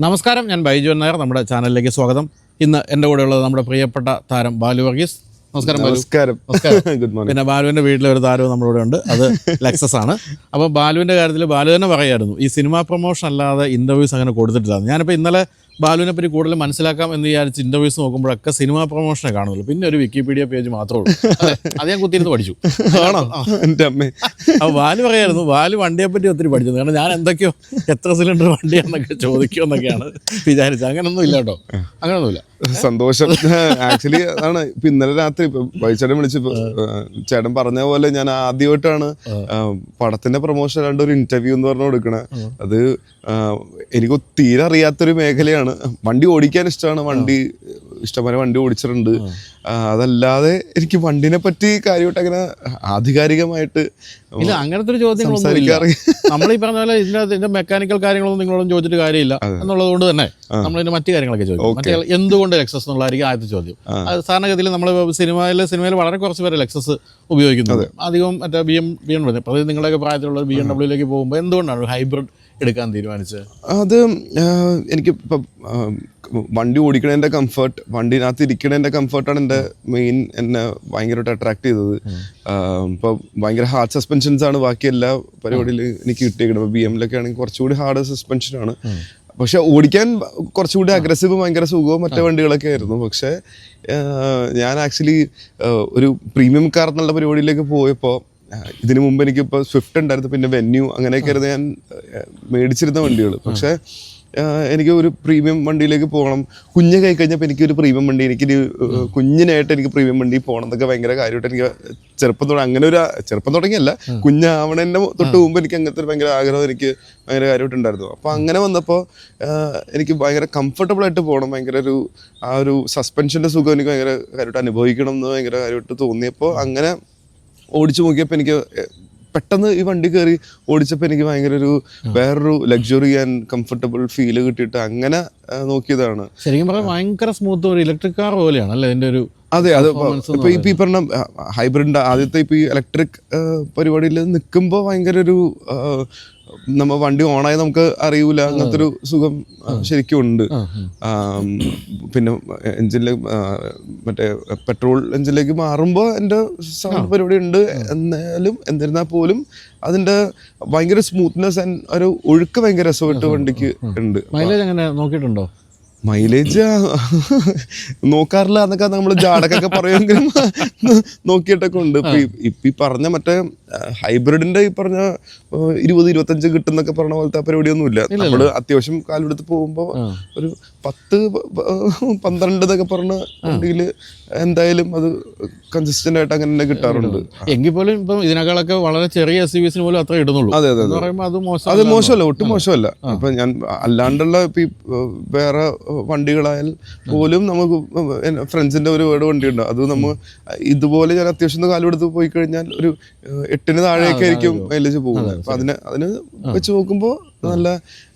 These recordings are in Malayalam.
നമസ്കാരം, ഞാൻ ബൈജു നായർ. നമ്മുടെ ചാനലിലേക്ക് സ്വാഗതം. ഇന്ന് എൻ്റെ കൂടെയുള്ളത് നമ്മുടെ പ്രിയപ്പെട്ട താരം ബാലു വർഗീസ്. നമസ്കാരം. നമസ്കാരം. Good morning. പിന്നെ ബാലുവിൻ്റെ വീട്ടിലെ ഒരു താരവും നമ്മുടെ കൂടെ ഉണ്ട്, അത് ലെക്സസ് ആണ്. അപ്പോൾ ബാലുവിൻ്റെ കാര്യത്തിൽ ബാലു തന്നെ പറയായിരുന്നു, ഈ സിനിമാ പ്രൊമോഷൻ അല്ലാതെ ഇൻ്റർവ്യൂസ് അങ്ങനെ കൊടുത്തിട്ടില്ല. ഞാനിപ്പോൾ ഇന്നലെ ബാലുവിനെ പറ്റി കൂടുതൽ മനസ്സിലാക്കാം എന്ന് വിചാരിച്ച് ഇൻ്റർവ്യൂസ് നോക്കുമ്പോഴൊക്കെ സിനിമാ പ്രൊമോഷനെ കാണുള്ളൂ. പിന്നെ ഒരു വിക്കിപീഡിയ പേജ് മാത്രമേ ഉള്ളൂ. അത് ഞാൻ കുത്തിയിരുന്ന് പഠിച്ചു. ആണോ? എൻ്റെ അമ്മേ. അപ്പോൾ ബാലു പറയായിരുന്നു, ബാലു വണ്ടിയെ പറ്റി ഒത്തിരി പഠിച്ചത്. കാരണം ഞാൻ എന്തൊക്കെയോ എത്ര സിലിണ്ടർ വണ്ടിയാണെന്നൊക്കെ ചോദിക്കുമെന്നൊക്കെയാണ് വിചാരിച്ചത്. അങ്ങനൊന്നും ഇല്ല കേട്ടോ, അങ്ങനെയൊന്നുമില്ല. സന്തോഷം. ആക്ച്വലി അതാണ് ഇപ്പൊ ഇന്നലെ രാത്രി വൈചേട്ടൻ വിളിച്ചപ്പോ ചേട്ടൻ പറഞ്ഞ പോലെ ഞാൻ ആദ്യമായിട്ടാണ് പടത്തിന്റെ പ്രൊമോഷൻ അല്ലാണ്ട് ഒരു ഇന്റർവ്യൂ എന്ന് പറഞ്ഞു കൊടുക്കണേ. അത് എനിക്ക് തീരെ അറിയാത്തൊരു മേഖലയാണ്. വണ്ടി ഓടിക്കാൻ ഇഷ്ടമാണ്, ഇഷ്ടംപോലെ വണ്ടി ഓടിച്ചിട്ടുണ്ട്. അതല്ലാതെ എനിക്ക് വണ്ടിനെ പറ്റി കാര്യമായിട്ട് അങ്ങനെ ആധികാരികമായിട്ട് ഇല്ല. അങ്ങനത്തെ ഒരു ചോദ്യങ്ങളൊന്നും നമ്മൾ ഈ പറഞ്ഞ പോലെ ഇതിന്റെ മെക്കാനിക്കൽ കാര്യങ്ങളൊന്നും നിങ്ങളോടും ചോദിച്ചിട്ട് കാര്യമില്ല എന്നുള്ളത് കൊണ്ട് തന്നെ നമ്മളിതിന്റെ മറ്റു കാര്യങ്ങളൊക്കെ ചോദിക്കും. മറ്റേ എന്തുകൊണ്ട് ലെക്സസ് എന്നുള്ളതായിരിക്കും ആദ്യത്തെ ചോദ്യം. സാധാരണഗതിയിൽ നമ്മൾ സിനിമയിൽ വളരെ കുറച്ച് പേര് ലെക്സസ് ഉപയോഗിക്കുന്നത്. അധികം മറ്റേ ബി എം ഡബ്ല്യൂ, നിങ്ങളുടെയൊക്കെ പ്രായത്തിലുള്ള BMW പോകുമ്പോൾ എന്തുകൊണ്ടാണ് ഒരു ഹൈബ്രിഡ് എടുക്കാൻ തീരുമാനിച്ചത്? അത് എനിക്കിപ്പം വണ്ടി ഓടിക്കണതിൻ്റെ കംഫർട്ട്, വണ്ടിനകത്ത് ഇരിക്കണതിൻ്റെ കംഫർട്ടാണ് എൻ്റെ മെയിൻ എന്നെ ഭയങ്കരമായിട്ട് അട്രാക്ട് ചെയ്തത്. ഇപ്പോൾ ഭയങ്കര ഹാർഡ് സസ്പെൻഷൻസ് ആണ് ബാക്കി എല്ലാ പരിപാടിയിൽ എനിക്ക് കിട്ടിയേക്കുന്നത്. ഇപ്പോൾ BMലൊക്കെ ആണെങ്കിൽ കുറച്ചുകൂടി ഹാർഡ് സസ്പെൻഷനാണ്. പക്ഷെ ഓടിക്കാൻ കുറച്ചുകൂടി അഗ്രസീവ്, ഭയങ്കര സുഖവും മറ്റേ വണ്ടികളൊക്കെ ആയിരുന്നു. പക്ഷേ ഞാൻ ആക്ച്വലി ഒരു പ്രീമിയം കാർ എന്നുള്ള പരിപാടിയിലേക്ക് പോയപ്പോൾ ഇതിനു മുമ്പ് എനിക്കിപ്പോൾ സ്വിഫ്റ്റ് ഉണ്ടായിരുന്നു, പിന്നെ വെന്യൂ, അങ്ങനെയൊക്കെ ആയിരുന്നു ഞാൻ മേടിച്ചിരുന്ന വണ്ടികൾ. പക്ഷേ എനിക്ക് ഒരു പ്രീമിയം വണ്ടിയിലേക്ക് പോകണം. കുഞ്ഞ് കൈ കഴിഞ്ഞപ്പോൾ എനിക്കൊരു പ്രീമിയം വണ്ടി, എനിക്കൊരു കുഞ്ഞിനായിട്ട് എനിക്ക് പ്രീമിയം വണ്ടി പോകണം എന്നൊക്കെ ഭയങ്കര കാര്യമായിട്ട് എനിക്ക് ചെറുപ്പം തുടങ്ങിയല്ല, കുഞ്ഞാവണേൻ്റെ തൊട്ട് മുമ്പ് എനിക്ക് അങ്ങനത്തെ ഒരു ഭയങ്കര ആഗ്രഹം എനിക്ക് ഭയങ്കര കാര്യമായിട്ടുണ്ടായിരുന്നു. അപ്പോൾ അങ്ങനെ വന്നപ്പോൾ എനിക്ക് ഭയങ്കര കംഫർട്ടബിൾ ആയിട്ട് പോകണം, ഭയങ്കര ഒരു സസ്പെൻഷൻ്റെ സുഖം എനിക്ക് ഭയങ്കര കാര്യമായിട്ട് അനുഭവിക്കണം എന്ന് ഭയങ്കര കാര്യമായിട്ട് തോന്നിയപ്പോൾ അങ്ങനെ ഓടിച്ചു നോക്കിയപ്പോൾ എനിക്ക് പെട്ടെന്ന് ഈ വണ്ടി കയറി ഓടിച്ചപ്പോൾ എനിക്ക് ഭയങ്കര വേറൊരു ലക്ഷറി ആൻഡ് കംഫർട്ടബിൾ ഫീല് കിട്ടിയിട്ട് അങ്ങനെ നോക്കിയതാണ്. ശരിക്കും പറഞ്ഞാൽ ഭയങ്കര സ്മൂത്ത്, ഒരു ഇലക്ട്രിക് കാർ പോലെയാണ് അല്ലേ ഇതിൻ്റെ ഒരു? അതെ. അത് ഇപ്പൊ ഈ പറഞ്ഞ ഹൈബ്രിഡിന്റെ ആദ്യത്തെ ഇപ്പൊ ഈ ഇലക്ട്രിക് പരിപാടിയിൽ നിൽക്കുമ്പോൾ ഭയങ്കര നമ്മ വണ്ടി ഓണായി നമുക്ക് അറിയൂല, അങ്ങനത്തെ ഒരു സുഖം ശരിക്കും ഉണ്ട്. പിന്നെ എഞ്ചിനിലേക്ക് മറ്റേ പെട്രോൾ എഞ്ചിനിലേക്ക് മാറുമ്പോൾ എൻ്റെ സൗണ്ട് പരിപാടി ഉണ്ട്. എന്നിരുന്നാൽ പോലും അതിന്റെ ഭയങ്കര സ്മൂത്ത്നെസ് ആൻഡ് ഒരു ഒഴുക്ക് ഭയങ്കര രസമായിട്ട് വണ്ടിക്ക് ഉണ്ട്. മൈലേജ് എങ്ങനെ നോക്കിയിട്ടുണ്ടോ? മൈലേജ് നോക്കാറില്ല എന്നൊക്കെ നമ്മൾ ജാടക്കൊക്കെ പറയുമെങ്കിലും നോക്കിയിട്ടൊക്കെ ഉണ്ട്. ഇപ്പൊ ഈ പറഞ്ഞ മറ്റേ ഹൈബ്രിഡിന്റെ ഈ പറഞ്ഞ 20-25 കിട്ടുന്നൊക്കെ പറഞ്ഞ പോലത്തെ പരിപാടിയൊന്നുമില്ല. നമ്മള് അത്യാവശ്യം കാലെടുത്ത് പോകുമ്പോ ഒരു 10-12 എന്നൊക്കെ പറഞ്ഞ വണ്ടിയില് എന്തായാലും അത് കൺസിസ്റ്റന്റ് ആയിട്ട് അങ്ങനെ തന്നെ കിട്ടാറുണ്ട്. എങ്കിൽ പോലും ഇപ്പം ഇതിനേക്കാളൊക്കെ വളരെ ചെറിയ SUVs പോലും അത്ര ഇടുന്നുള്ളൂ. അതെ. അത് മോശമല്ല, ഒട്ടും മോശമല്ല. ഇപ്പൊ ഞാൻ അല്ലാണ്ടുള്ള വേറെ വണ്ടികളായാൽ പോലും നമുക്ക് ഫ്രണ്ട്സിന്റെ ഒരു വണ്ടിയുണ്ട്, അത് നമ്മൾ ഇതുപോലെ ഞാൻ അത്യാവശ്യം കാലെടുത്ത് പോയി കഴിഞ്ഞാൽ ഒരു 8 താഴേക്ക് ആയിരിക്കും മൈലേജ് പോകുന്നത്. അപ്പൊ അതിന് വെച്ച് നോക്കുമ്പോൾ നല്ല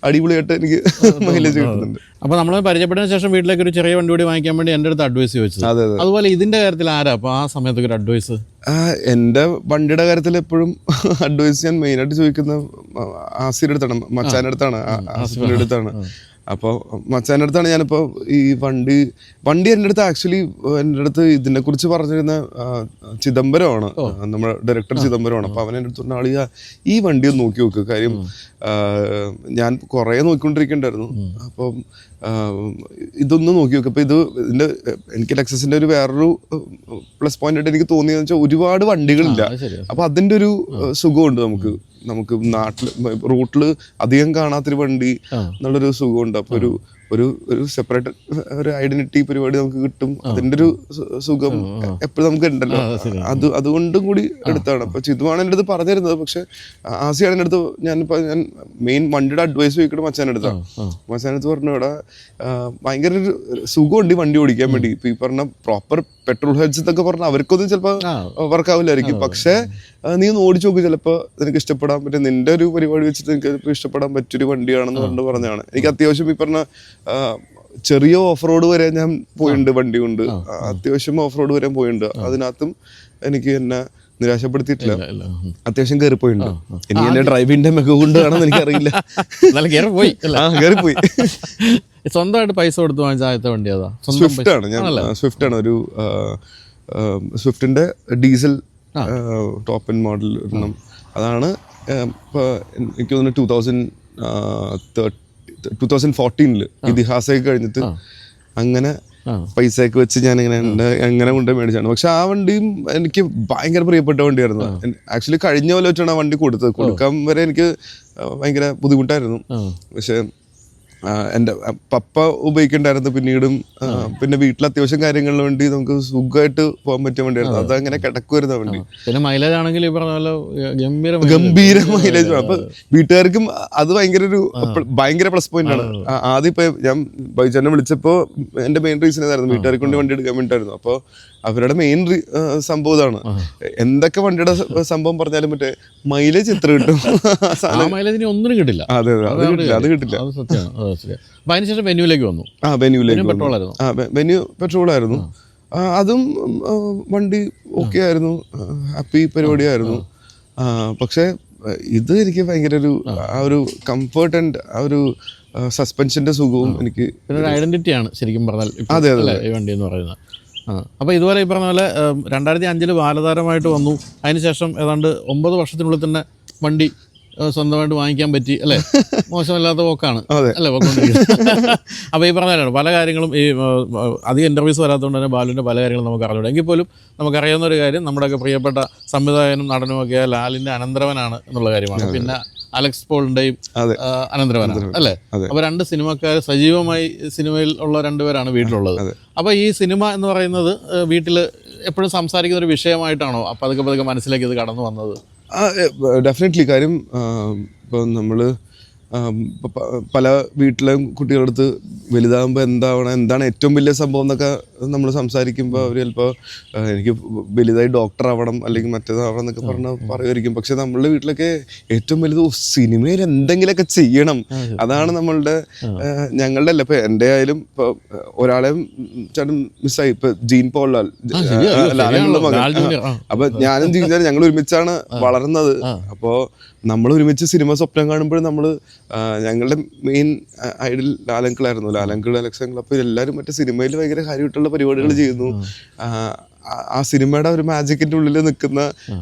അടിപൊളിയായിട്ട് എനിക്ക് മൈലേജ് കിട്ടുന്നുണ്ട്. അപ്പൊ നമ്മൾ പരിചയപ്പെട്ടതിന് ശേഷം വീട്ടിലേക്ക് ഒരു ചെറിയ വണ്ടി കൂടി വാങ്ങിക്കാൻ വേണ്ടി എൻ്റെ അടുത്ത് അഡ്വൈസ് ചോദിച്ചത്. അതുപോലെ ഇതിന്റെ കാര്യത്തിൽ ആരാ അപ്പൊ ആ സമയത്തൊക്കെ ഒരു അഡ്വൈസ്? എൻ്റെ വണ്ടിയുടെ കാര്യത്തിൽ എപ്പോഴും അഡ്വൈസ് ഞാൻ മെയിനായിട്ട് ചോദിക്കുന്ന ആസിയുടെ അടുത്താണ്, മച്ചാൻ്റെ അടുത്താണ്, ആസിഫിന്റെ അടുത്താണ്. അപ്പോൾ മച്ചാൻ്റെ അടുത്താണ് ഞാനിപ്പോൾ ഈ വണ്ടി എൻ്റെ അടുത്ത് ആക്ച്വലി എൻ്റെ അടുത്ത് ഇതിനെക്കുറിച്ച് പറഞ്ഞിരുന്ന ചിദംബരമാണ്, നമ്മുടെ ഡയറക്ടർ ചിദംബരമാണ്. അപ്പോൾ അവൻ എൻ്റെ അടുത്ത് പറഞ്ഞ ആളിയാ ഈ വണ്ടി ഒന്ന് നോക്കി നോക്ക്. കാര്യം ഞാൻ കുറേ നോക്കിക്കൊണ്ടിരിക്കണ്ടായിരുന്നു. അപ്പം ഇതൊന്ന് നോക്കി നോക്കും. അപ്പോൾ എനിക്ക് ലെക്സസിൻ്റെ ഒരു വേറൊരു പ്ലസ് പോയിന്റ് ആയിട്ട് എനിക്ക് തോന്നിയെന്ന് വെച്ചാൽ ഒരുപാട് വണ്ടികളില്ല. അപ്പോൾ അതിൻ്റെ ഒരു സുഖമുണ്ട് നമുക്ക് നാട്ടിൽ റൂട്ടിൽ അധികം കാണാത്തൊരു വണ്ടി എന്നുള്ളൊരു സുഖമുണ്ട്. അപ്പോൾ ഒരു സെപ്പറേറ്റ് ഒരു ഐഡന്റിറ്റി പരിപാടി നമുക്ക് കിട്ടും. അതിന്റെ ഒരു സുഖം എപ്പോഴും നമുക്ക് ഉണ്ടല്ലോ, അതുകൊണ്ടും കൂടി എടുത്താണ്. അപ്പൊ ചിതുവാണ് എൻ്റെ അടുത്ത് പറഞ്ഞിരുന്നത്. പക്ഷെ ആസിയാണ് എൻ്റെ അടുത്ത് ഞാൻ മെയിൻ വണ്ടിയുടെ അഡ്വൈസ് ചോദിക്കണം മച്ചാൻ്റെ അടുത്താണ്. മച്ചാൻ്റെ അടുത്ത് പറഞ്ഞു, ഇവിടെ ഭയങ്കര ഒരു സുഖമുണ്ട് ഈ വണ്ടി ഓടിക്കാൻ വേണ്ടി. ഇപ്പൊ ഈ പറഞ്ഞ പ്രോപ്പർ പെട്രോൾ ഹെഡ്സ് എന്നൊക്കെ പറഞ്ഞാൽ അവർക്കൊന്നും ചിലപ്പോൾ വർക്കാവില്ലായിരിക്കും. പക്ഷെ നീ ഒന്ന് ഓടിച്ചു നോക്കും, ചിലപ്പോൾ നിനക്ക് ഇഷ്ടപ്പെടാൻ പറ്റും, നിന്റെ ഒരു പരിപാടി വെച്ചിട്ട് നിനക്ക് ഇഷ്ടപ്പെടാൻ പറ്റിയൊരു വണ്ടിയാണെന്ന് പറഞ്ഞാണ്. എനിക്ക് അത്യാവശ്യം ഈ പറഞ്ഞ ചെറിയ ഓഫ് റോഡ് വരെ ഞാൻ പോയിട്ടുണ്ട് വണ്ടി കൊണ്ട്, അത്യാവശ്യം ഓഫ് റോഡ് വരെ പോയിട്ടുണ്ട്. അതിനകത്തും എനിക്ക് എന്നെ നിരാശപ്പെടുത്തിയിട്ടില്ല. ഇല്ല. അത്യാവശ്യം കയറിപ്പോയിട്ടുണ്ട്. ഇനി എന്റെ ഡ്രൈവിന്റെ മികവ് കൊണ്ട് കാണാൻ എനിക്കറിയില്ല. കയറിപ്പോയി. സ്വന്തമായിട്ട് പൈസ കൊടുത്ത് വാങ്ങിച്ച ആദ്യത്തെ വണ്ടി അതാ? സ്വിഫ്റ്റ് ആണ്. ഞാൻ സ്വിഫ്റ്റ് ആണ്. ഒരു സ്വിഫ്റ്റിന്റെ ഡീസൽ ടോപ്പ് എൻഡ് മോഡൽ ഒരെണ്ണം. അതാണ് എനിക്ക് തോന്നുന്നു 2014 ഇതിഹാസമൊക്കെ കഴിഞ്ഞിട്ട് അങ്ങനെ പൈസയൊക്കെ വെച്ച് ഞാൻ എങ്ങനെ കൊണ്ട് മേടിച്ചാണ്. പക്ഷെ ആ വണ്ടിയും എനിക്ക് ഭയങ്കര പ്രിയപ്പെട്ട വണ്ടിയായിരുന്നു. ആക്ച്വലി കഴിഞ്ഞ പോലെ വെച്ചാണ് ആ വണ്ടി കൊടുക്കാൻ വരെ എനിക്ക് ഭയങ്കര ബുദ്ധിമുട്ടായിരുന്നു. പക്ഷെ എൻ്റെ പപ്പ ഉപയോഗിക്കണ്ടായിരുന്നു. പിന്നീടും പിന്നെ വീട്ടിൽ അത്യാവശ്യം കാര്യങ്ങളിന് വേണ്ടി നമുക്ക് സുഖമായിട്ട് പോകാൻ പറ്റിയ വണ്ടിയായിരുന്നു. അതങ്ങനെ കിടക്കുമായിരുന്നു വണ്ടി. പിന്നെ മൈലേജ് ആണെങ്കിൽ ഗംഭീര മൈലേജ്. അപ്പൊ വീട്ടുകാർക്കും അത് ഭയങ്കര പ്ലസ് പോയിന്റ് ആണ്. ആദ്യം ഇപ്പൊ ഞാൻ ബൈജാനെ വിളിച്ചപ്പോ എന്റെ മെയിൻ റീസൺ ഇതായിരുന്നു, വീട്ടുകാർക്ക് കൊണ്ട് വണ്ടി എടുക്കാൻ വേണ്ടിയിട്ടായിരുന്നു. അപ്പൊ അവരുടെ മെയിൻ സംഭവം ഇതാണ്. എന്തൊക്കെ വണ്ടിയുടെ സംഭവം പറഞ്ഞാലും മറ്റേ മൈലേജ് എത്ര കിട്ടും? മൈലേജിന് ഒന്നിനും കിട്ടില്ല. അതെ, അത് കിട്ടില്ല. അതിനുശേഷം വെന്യൂലേക്ക് വന്നു. വെന്യൂ പെട്രോൾ ആയിരുന്നു. അതും വണ്ടി ഓക്കെ ആയിരുന്നു, ഹാപ്പി പരിപാടിയായിരുന്നു. പക്ഷെ ഇത് എനിക്ക് ഭയങ്കര ആ ഒരു കംഫർട്ട് ആൻഡ് ആ ഒരു സസ്പെൻഷന്റെ സുഖവും എനിക്ക് ഐഡന്റിറ്റിയാണ് ശരിക്കും പറഞ്ഞാൽ ഈ വണ്ടി എന്ന് പറയുന്നത്. അപ്പോൾ ഇതുപോലെ ഈ പറഞ്ഞ പോലെ 2005 ബാലതാരമായിട്ട് വന്നു. അതിനുശേഷം ഏതാണ്ട് 9 വർഷത്തിനുള്ളിൽ തന്നെ വണ്ടി സ്വന്തമായിട്ട് വാങ്ങിക്കാൻ പറ്റി അല്ലേ? മോശമല്ലാത്ത പോക്കാണ് അല്ലേ പോയിക്കൊണ്ടിരിക്കുന്നത്. അപ്പോൾ ഈ പറഞ്ഞാലാണ് പല കാര്യങ്ങളും ഈ അധികം ഇൻ്റർവ്യൂസ് വരാത്തതുകൊണ്ട് തന്നെ ബാലുവിൻ്റെ പല കാര്യങ്ങളും നമുക്ക് അറിഞ്ഞൂടെ. എങ്കിൽ പോലും നമുക്കറിയാവുന്ന ഒരു കാര്യം, നമ്മുടെയൊക്കെ പ്രിയപ്പെട്ട സംവിധായകനും നടനുമൊക്കെ ലാലിൻ്റെ അനന്തരവനാണ് എന്നുള്ള കാര്യമാണ്. പിന്നെ അലക്സ് പോളിൻ്റെയും അനന്തരവനാണ് അല്ലേ? അപ്പോൾ 2 സിനിമക്കാർ സജീവമായി സിനിമയിൽ ഉള്ള 2 പേരാണ് വീട്ടിലുള്ളത്. അപ്പോൾ ഈ സിനിമ എന്ന് പറയുന്നത് വീട്ടിൽ എപ്പോഴും സംസാരിക്കുന്ന ഒരു വിഷയമായിട്ടാണോ അപ്പോൾ പതുക്കെ മനസ്സിലേക്ക് ഇത് കടന്നു വന്നത്? ഡെഫിനറ്റ്ലി. കാര്യം ഇപ്പം നമ്മൾ പല വീട്ടിലെ കുട്ടികളുടെ അടുത്ത് വലുതാകുമ്പോൾ എന്താണ് ഏറ്റവും വലിയ സംഭവം എന്നൊക്കെ നമ്മൾ സംസാരിക്കുമ്പോൾ അവർ ചിലപ്പോൾ എനിക്ക് വലുതായി ഡോക്ടർ ആവണം അല്ലെങ്കിൽ മറ്റേതാവണം എന്നൊക്കെ പറയുമായിരിക്കും. പക്ഷെ നമ്മളുടെ വീട്ടിലൊക്കെ ഏറ്റവും വലുത് സിനിമയിൽ എന്തെങ്കിലുമൊക്കെ ചെയ്യണം. അതാണ് നമ്മളുടെ ഞങ്ങളുടെ അല്ല. ഇപ്പൊ എൻ്റെ ആയാലും ഇപ്പൊ ഒരാളെ ചേട്ടൻ മിസ്സായി, ഇപ്പൊ ജീൻ പോൾ ലാലുള്ള മകൻ. അപ്പൊ ഞാനും ജീൻ ഞങ്ങൾ ഒരുമിച്ചാണ് വളർന്നത്. അപ്പോ നമ്മൾ ഒരുമിച്ച് സിനിമ സ്വപ്നം കാണുമ്പോഴും നമ്മൾ ഞങ്ങളുടെ മെയിൻ ഐഡൽ ലാലങ്കിളായിരുന്നു, ലാലങ്കിൾ അലക്സങ്കിൾ. അപ്പോൾ എല്ലാവരും മറ്റേ സിനിമയിൽ ഭയങ്കര കാര്യമായിട്ടുള്ള പരിപാടികൾ ചെയ്യുന്നു. ആ സിനിമയുടെ ഒരു മാജിക്കിന്റെ ഉള്ളിൽ നിൽക്കുന്ന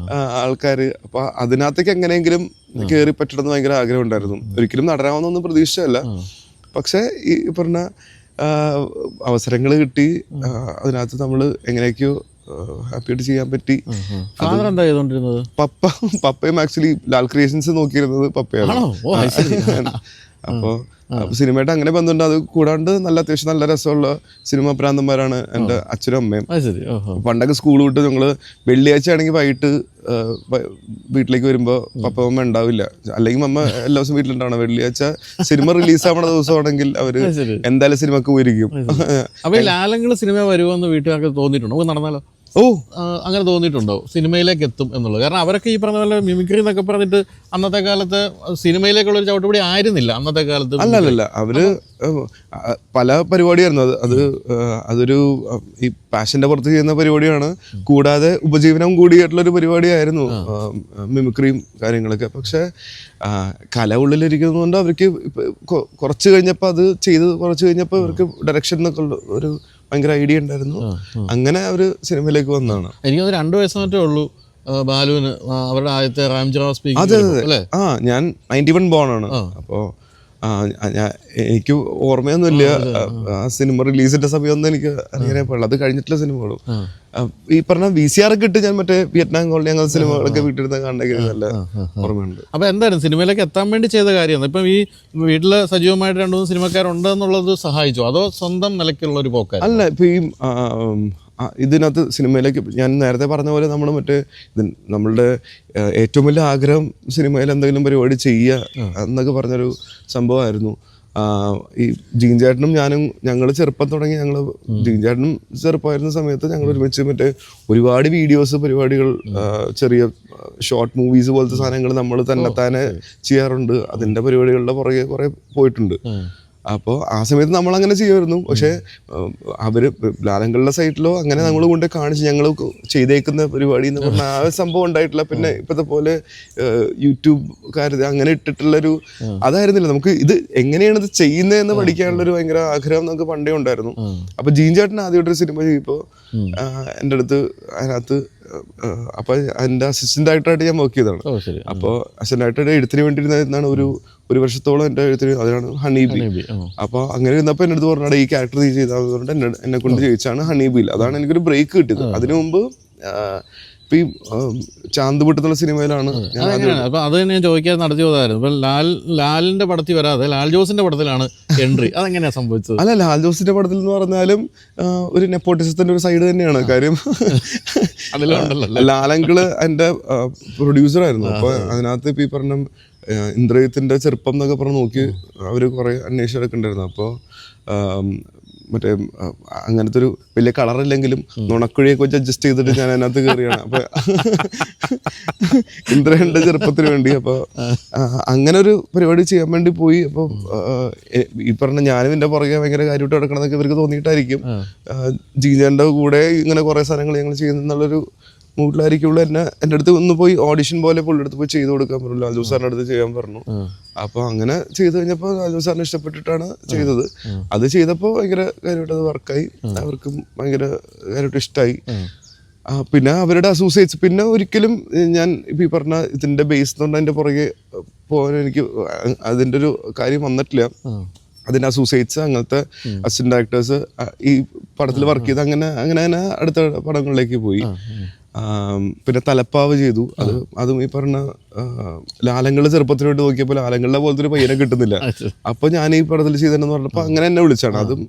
ആൾക്കാർ. അപ്പൊ അതിനകത്തേക്ക് എങ്ങനെയെങ്കിലും കയറി പറ്റണമെന്ന് ഭയങ്കര ആഗ്രഹം ഉണ്ടായിരുന്നു. ഒരിക്കലും നടരാമെന്നൊന്നും പ്രതീക്ഷിച്ചല്ല. പക്ഷെ ഈ പറഞ്ഞ അവസരങ്ങൾ കിട്ടി. അതിനകത്ത് നമ്മൾ എങ്ങനെയൊക്കെയോ ഹാപ്പിയായിട്ട് ചെയ്യാൻ പറ്റി. പപ്പയും ആക്ച്വലി ലാൽ ക്രിയേഷൻസ് നോക്കിയിരുന്നത് പപ്പയാണ്. അപ്പോൾ സിനിമയായിട്ട് അങ്ങനെ ബന്ധമുണ്ട്. അത് കൂടാണ്ട് അത്യാവശ്യം നല്ല രസമുള്ള സിനിമാ പ്രാന്തന്മാരാണ് എൻ്റെ അച്ഛനും അമ്മയും. പണ്ടൊക്കെ സ്കൂൾ വിട്ട് ഞങ്ങള് വെള്ളിയാഴ്ച ആണെങ്കിൽ വൈകിട്ട് വീട്ടിലേക്ക് വരുമ്പോൾ പപ്പ അമ്മ ഉണ്ടാവില്ല, അല്ലെങ്കിൽ അമ്മ എല്ലാ ദിവസവും വീട്ടിലുണ്ടാവണം. വെള്ളിയാഴ്ച സിനിമ റിലീസ് ആവണ ദിവസമാണെങ്കിൽ അവര് എന്തായാലും സിനിമക്ക് പോയിരിക്കും. അപ്പൊ ലാലങ്കിൾ സിനിമ വരുമെന്ന് വീട്ടുകാർക്ക് തോന്നിയിട്ടുണ്ടോ? നടന്നാലോ? അങ്ങനെ തോന്നിയിട്ടുണ്ടോ സിനിമയിലേക്ക് എത്തും എന്നുള്ളത്? കാരണം അവരൊക്കെ ഈ പറഞ്ഞ പോലെ മിമിക്രി എന്നൊക്കെ പറഞ്ഞിട്ട് അന്നത്തെ കാലത്ത് സിനിമയിലേക്കുള്ള ഒരു ചവിട്ടുപടി ആയിരുന്നില്ല അന്നത്തെ കാലത്ത്. അല്ലല്ല, അവര് പല പരിപാടിയായിരുന്നു. അതൊരു ഈ പാഷന്റെ പുറത്ത് ചെയ്യുന്ന പരിപാടിയാണ്. കൂടാതെ ഉപജീവനം കൂടിയായിട്ടുള്ളൊരു പരിപാടിയായിരുന്നു മിമിക്രിയും കാര്യങ്ങളൊക്കെ. പക്ഷെ കല ഉള്ളിലിരിക്കുന്നതുകൊണ്ട് അവർക്ക് കുറച്ച് കഴിഞ്ഞപ്പോൾ അത് ചെയ്ത് കുറച്ച് കഴിഞ്ഞപ്പോൾ അവർക്ക് ഡയറക്ഷൻ എന്നൊക്കെ ഉള്ള ഒരു ഭയങ്കര ഐഡിയ ഉണ്ടായിരുന്നു. അങ്ങനെ അവര് സിനിമയിലേക്ക് വന്നതാണ്. എനിക്കത് 2 വയസ്സ് മറ്റേ ഉള്ളൂ ബാലുവിന്. അവരുടെ ആദ്യത്തെ റാംജറാവ് സ്പീക്കിംഗ്. അതെ. ഞാൻ 91 ബോണാണ്. അപ്പോ എനിക്ക് ഓർമ്മയൊന്നുമില്ല ആ സിനിമ റിലീസിന്റെ സമയമൊന്നും എനിക്ക് അറിയാനേ പാടില്ല. അത് കഴിഞ്ഞിട്ടുള്ള സിനിമകളും ഈ പറഞ്ഞ VCR ഒക്കെ ഇട്ട് ഞാൻ മറ്റേ വിയറ്റ്നാം കോളനി അങ്ങനെ സിനിമകളൊക്കെ വീട്ടിലിരുന്ന് കണ്ടെങ്കിൽ നല്ല ഓർമ്മയുണ്ട്. അപ്പൊ എന്തായാലും സിനിമയിലേക്ക് എത്താൻ വേണ്ടി ചെയ്ത കാര്യമാണ്. ഇപ്പം ഈ വീട്ടില് സജീവമായിട്ട് 2-3 സിനിമക്കാരുണ്ട് എന്നുള്ളത് സഹായിച്ചോ, അതോ സ്വന്തം നിലയ്ക്കുള്ള ഒരു പോക്കാണ്? അല്ല, ഇപ്പൊ ഈ ഇതിനകത്ത് സിനിമയിലേക്ക് ഞാൻ നേരത്തെ പറഞ്ഞ പോലെ നമ്മൾ മറ്റേ നമ്മളുടെ ഏറ്റവും വലിയ ആഗ്രഹം സിനിമയിൽ എന്തെങ്കിലും പരിപാടി ചെയ്യുക എന്നൊക്കെ പറഞ്ഞൊരു സംഭവമായിരുന്നു. ഈ ജീൻ ചേട്ടനും ഞാനും ഞങ്ങൾ ചെറുപ്പം തുടങ്ങി. ജീൻ ചേട്ടനും ചെറുപ്പമായിരുന്ന സമയത്ത് ഞങ്ങൾ ഒരുമിച്ച് മറ്റേ ഒരുപാട് വീഡിയോസ് പരിപാടികൾ, ചെറിയ ഷോർട്ട് മൂവീസ് പോലത്തെ സാധനങ്ങൾ നമ്മൾ തന്നെ ചെയ്യാറുണ്ട്. അതിൻ്റെ പരിപാടികളുടെ പുറകെ കുറെ പോയിട്ടുണ്ട്. അപ്പോൾ ആ സമയത്ത് നമ്മൾ അങ്ങനെ ചെയ്യുമായിരുന്നു. പക്ഷേ അവര് ലാലങ്കളുടെ സൈറ്റിലോ അങ്ങനെ നമ്മൾ കൊണ്ട് കാണിച്ച് ഞങ്ങൾ ചെയ്തേക്കുന്ന പരിപാടി എന്ന് പറഞ്ഞാൽ ആ സംഭവം ഉണ്ടായിട്ടില്ല. പിന്നെ ഇപ്പോഴത്തെ പോലെ യൂട്യൂബ് അങ്ങനെ ഇട്ടിട്ടുള്ളൊരു അതായിരുന്നില്ല. നമുക്ക് ഇത് എങ്ങനെയാണ് ഇത് ചെയ്യുന്നതെന്ന് പഠിക്കാനുള്ളൊരു ഭയങ്കര ആഗ്രഹം നമുക്ക് പണ്ടേ ഉണ്ടായിരുന്നു. അപ്പൊ ജീൻ ചേട്ടൻ ആദ്യമായിട്ടൊരു സിനിമ ചെയ്തപ്പോൾ എൻ്റെ അടുത്ത് അതിനകത്ത് അപ്പൊ എൻ്റെ അസിസ്റ്റന്റ് ഡയറക്ടറായിട്ട് ഞാൻ വർക്ക് ചെയ്തതാണ്. അപ്പോൾ അസിസ്റ്റന്റ് ഡയറക്ടറുടെ എഴുത്തിന് വേണ്ടിയിരുന്നാണ് ഒരു വർഷത്തോളം എൻ്റെ എഴുത്തിന്, അതിനാണ് ഹണി ബി. അപ്പൊ അങ്ങനെ ഇരുന്നപ്പോൾ എൻ്റെ അടുത്ത് പറഞ്ഞാൽ ഈ ക്യാരക്ടർ നീ ചെയ്താൽ പറഞ്ഞിട്ട് എന്നെ കൊണ്ട് ചെയ്യിച്ചാണ് ഹണി ബിയിൽ. അതാണ് എനിക്കൊരു ബ്രേക്ക് കിട്ടിയത്. അതിനു മുമ്പ് ഇപ്പൊ ഈ ചാന്ത് പൊട്ടുന്ന സിനിമയിലാണ് അപ്പൊ അത് ഞാൻ ചോദിക്കാൻ നടത്തി പോയതായിരുന്നു. ഇപ്പൊ ലാലിന്റെ പടത്തിൽ വരാതെ ലാൽ ജോസിന്റെ പടത്തിലാണ് എൻട്രി. അതെങ്ങനെയാ സംഭവിച്ചത്? അല്ല, ലാൽ ജോസിന്റെ പടത്തിൽ എന്ന് പറഞ്ഞാലും ഒരു നെപ്പോട്ടിസത്തിന്റെ ഒരു സൈഡ് തന്നെയാണ് കാര്യം. ലാലങ്കിള് എന്റെ പ്രൊഡ്യൂസറായിരുന്നു. അപ്പൊ അതിനകത്ത് ഇപ്പൊ ഈ പറഞ്ഞ ഇന്ദ്രജിത്തിന്റെ ചെറുപ്പം എന്നൊക്കെ പറഞ്ഞ് നോക്കി അവര് കുറെ അന്വേഷിച്ചൊക്കെ ഉണ്ടായിരുന്നു. അപ്പോൾ മറ്റേ അങ്ങനത്തെ ഒരു വലിയ കളറില്ലെങ്കിലും നുണക്കുഴിയൊക്കെ വെച്ച് അഡ്ജസ്റ്റ് ചെയ്തിട്ട് ഞാൻ അതിനകത്ത് കയറിയാണ്. അപ്പൊ ഇന്ദ്രന്റെ ചെറുപ്പത്തിന് വേണ്ടി അപ്പൊ അങ്ങനെ ഒരു പരിപാടി ചെയ്യാൻ വേണ്ടി പോയി. അപ്പൊ ഈ പറഞ്ഞ ഞാനും എന്റെ പുറകെ ഭയങ്കര കാര്യമായിട്ട് നടക്കണമെന്നൊക്കെ ഇവർക്ക് തോന്നിയിട്ടായിരിക്കും ജീജന്റെ കൂടെ ഇങ്ങനെ കുറെ സാധനങ്ങൾ ഞങ്ങൾ ചെയ്യുന്നുള്ളൊരു മൂട്ടിലായിരിക്കുള്ളൂ. എൻ്റെ അടുത്ത് ഒന്ന് പോയി ഓഡിഷൻ പോലെ പുള്ളിയുടെ അടുത്ത് പോയി ചെയ്ത് കൊടുക്കാൻ പറഞ്ഞു. ലാൽജു സാറിൻ്റെ അടുത്ത് ചെയ്യാൻ പറഞ്ഞു. അപ്പൊ അങ്ങനെ ചെയ്ത് കഴിഞ്ഞപ്പോൾ ലാൽജു സാറിന് ഇഷ്ടപ്പെട്ടിട്ടാണ് ചെയ്തത്. അത് ചെയ്തപ്പോൾ ഭയങ്കര കാര്യമായിട്ട് അത് വർക്കായി. അവർക്കും ഭയങ്കര കാര്യമായിട്ട് ഇഷ്ടമായി. പിന്നെ അവരുടെ അസോസിയേറ്റ്സ് പിന്നെ ഒരിക്കലും ഞാൻ ഇപ്പം ഈ പറഞ്ഞ ഇതിന്റെ ബേസ് കൊണ്ട് അതിന്റെ പുറകെ പോകാൻ എനിക്ക് അതിന്റെ ഒരു കാര്യം വന്നിട്ടില്ല. അതിന്റെ അസോസിയേറ്റ്സ് അങ്ങനത്തെ അസിസ്റ്റന്റ് ഡയറക്ടേഴ്സ് ഈ പടത്തിൽ വർക്ക് ചെയ്ത് അങ്ങനെ അടുത്ത പടങ്ങളിലേക്ക് പോയി. പിന്നെ തലപ്പാവ് ചെയ്തു. അതും ഈ പറഞ്ഞ ലാലങ്ങളുടെ ചെറുപ്പത്തിന് വേണ്ടി നോക്കിയപ്പോൾ ലാലങ്ങളുടെ പോലത്തെ ഒരു പയ്യനെ കിട്ടുന്നില്ല. അപ്പൊ ഞാൻ ഈ പടത്തിൽ ചെയ്തെന്ന് പറഞ്ഞപ്പോ അങ്ങനെ എന്നെ വിളിച്ചാണ്. അതും